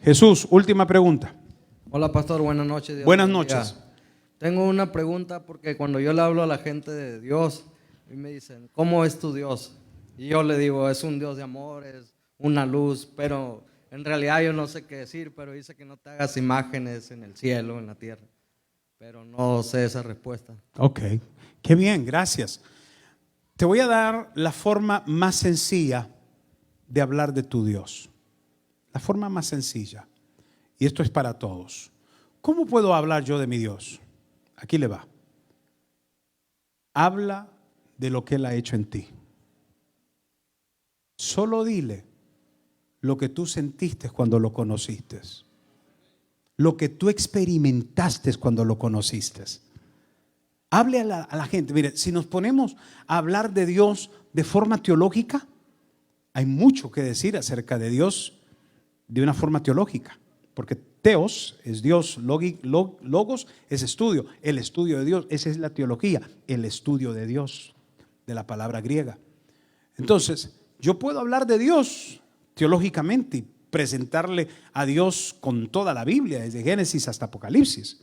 Jesús, última pregunta. Hola pastor, buenas noches. Dios Buenas bendiga. noches. Tengo una pregunta porque cuando yo le hablo a la gente de Dios, y me dicen, ¿cómo es tu Dios? Y yo le digo, es un Dios de amor, es una luz, pero en realidad yo no sé qué decir, pero dice que no te hagas imágenes en el cielo, en la tierra. Pero no sé esa respuesta. Ok, qué bien, gracias. Te voy a dar la forma más sencilla de hablar de tu Dios. La forma más sencilla. Y esto es para todos. ¿Cómo puedo hablar yo de mi Dios? Aquí le va. Habla de lo que Él ha hecho en ti. Solo dile lo que tú sentiste cuando lo conociste. Lo que tú experimentaste cuando lo conociste. Hable a la gente. Mire, si nos ponemos a hablar de Dios de forma teológica, hay mucho que decir acerca de Dios de una forma teológica. Porque teos es Dios, logos es estudio. El estudio de Dios, esa es la teología, el estudio de Dios, de la palabra griega. Entonces, yo puedo hablar de Dios teológicamente y presentarle a Dios con toda la Biblia, desde Génesis hasta Apocalipsis.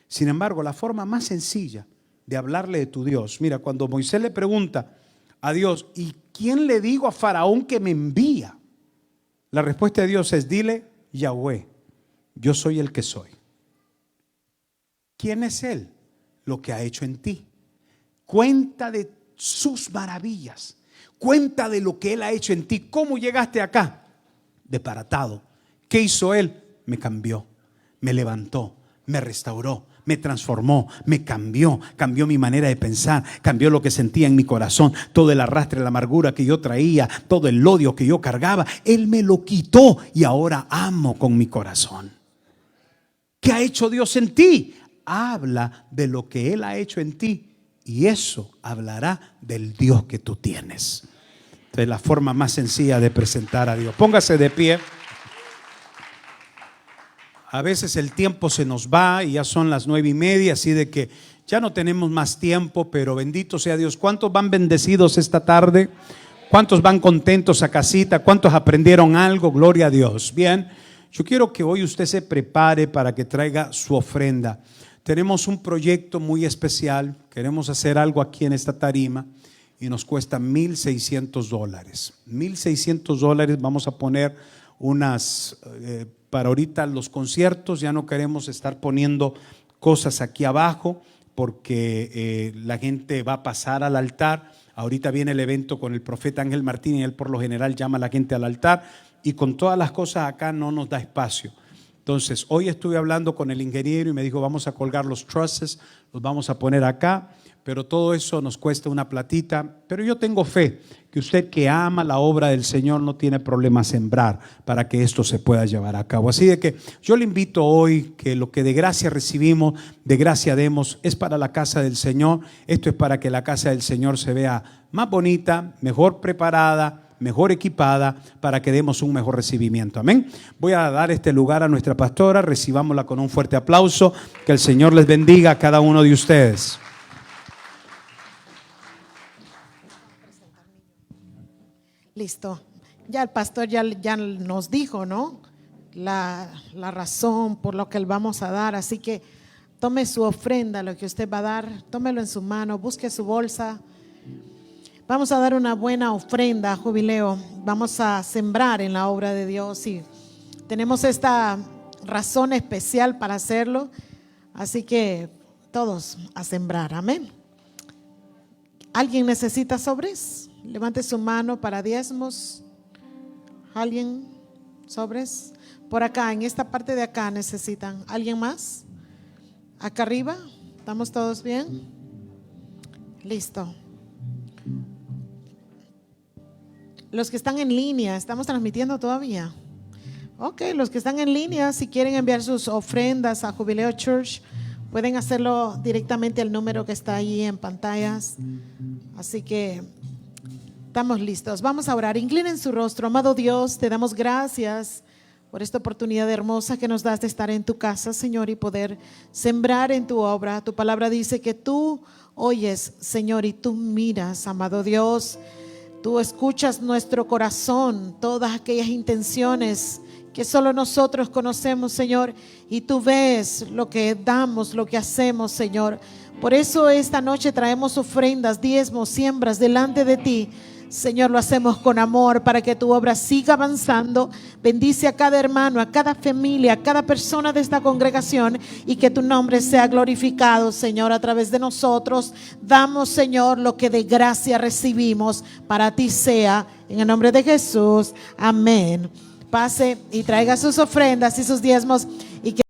Sin embargo, la forma más sencilla de hablarle de tu Dios, mira, cuando Moisés le pregunta a Dios, ¿y quién le digo a Faraón que me envía? La respuesta de Dios es, dile, Yahweh, yo soy el que soy. ¿Quién es Él? Lo que ha hecho en ti. Cuenta de sus maravillas. Cuenta de lo que Él ha hecho en ti. ¿Cómo llegaste acá? Desbaratado. ¿Qué hizo Él? Me cambió, me levantó, me restauró, me transformó, me cambió mi manera de pensar, cambió lo que sentía en mi corazón, todo el arrastre, la amargura que yo traía, todo el odio que yo cargaba, Él me lo quitó y ahora amo con mi corazón. ¿Qué ha hecho Dios en ti? Habla de lo que Él ha hecho en ti y eso hablará del Dios que tú tienes. Entonces, la forma más sencilla de presentar a Dios. Póngase de pie. A veces el tiempo se nos va y ya son las 9:30, así de que ya no tenemos más tiempo, pero bendito sea Dios. ¿Cuántos van bendecidos esta tarde? ¿Cuántos van contentos a casita? ¿Cuántos aprendieron algo? Gloria a Dios. Bien, yo quiero que hoy usted se prepare para que traiga su ofrenda. Tenemos un proyecto muy especial. Queremos hacer algo aquí en esta tarima y nos cuesta $1,600. $1,600. Vamos a poner unas... para ahorita los conciertos, ya no queremos estar poniendo cosas aquí abajo porque la gente va a pasar al altar. Ahorita viene el evento con el profeta Ángel Martín y él por lo general llama a la gente al altar y con todas las cosas acá no nos da espacio. Entonces hoy estuve hablando con el ingeniero y me dijo vamos a colgar los trusses, los vamos a poner acá, pero todo eso nos cuesta una platita. Pero yo tengo fe que usted que ama la obra del Señor no tiene problema sembrar para que esto se pueda llevar a cabo. Así de que yo le invito hoy que lo que de gracia recibimos, de gracia demos, es para la casa del Señor. Esto es para que la casa del Señor se vea más bonita, mejor preparada, mejor equipada, para que demos un mejor recibimiento. Amén. Voy a dar este lugar a nuestra pastora, recibámosla con un fuerte aplauso. Que el Señor les bendiga a cada uno de ustedes. Listo. Ya el pastor ya nos dijo, ¿no? La razón por lo que le vamos a dar. Así que tome su ofrenda, lo que usted va a dar, tómelo en su mano, busque su bolsa. Vamos a dar una buena ofrenda, jubileo. Vamos a sembrar en la obra de Dios y tenemos esta razón especial para hacerlo. Así que todos a sembrar, amén. ¿Alguien necesita sobres? Levante su mano para diezmos. ¿Alguien? ¿Sobres? Por acá, en esta parte de acá necesitan. ¿Alguien más? Acá arriba, ¿estamos todos bien? Listo. Los que están en línea, ¿estamos transmitiendo todavía? Ok, los que están en línea, si quieren enviar sus ofrendas a Jubileo Church, pueden hacerlo directamente al número que está ahí en pantallas. Así que estamos listos. Vamos a orar. Inclinen su rostro. Amado Dios, te damos gracias por esta oportunidad hermosa que nos das de estar en tu casa, Señor, y poder sembrar en tu obra. Tu palabra dice que tú oyes, Señor, y tú miras, amado Dios. Tú escuchas nuestro corazón, todas aquellas intenciones que solo nosotros conocemos, Señor, y tú ves lo que damos, lo que hacemos, Señor. Por eso esta noche traemos ofrendas, diezmos, siembras delante de ti. Señor, lo hacemos con amor para que tu obra siga avanzando. Bendice a cada hermano, a cada familia, a cada persona de esta congregación y que tu nombre sea glorificado, Señor, a través de nosotros. Damos, Señor, lo que de gracia recibimos para ti sea. En el nombre de Jesús. Amén. Pase y traiga sus ofrendas y sus diezmos y que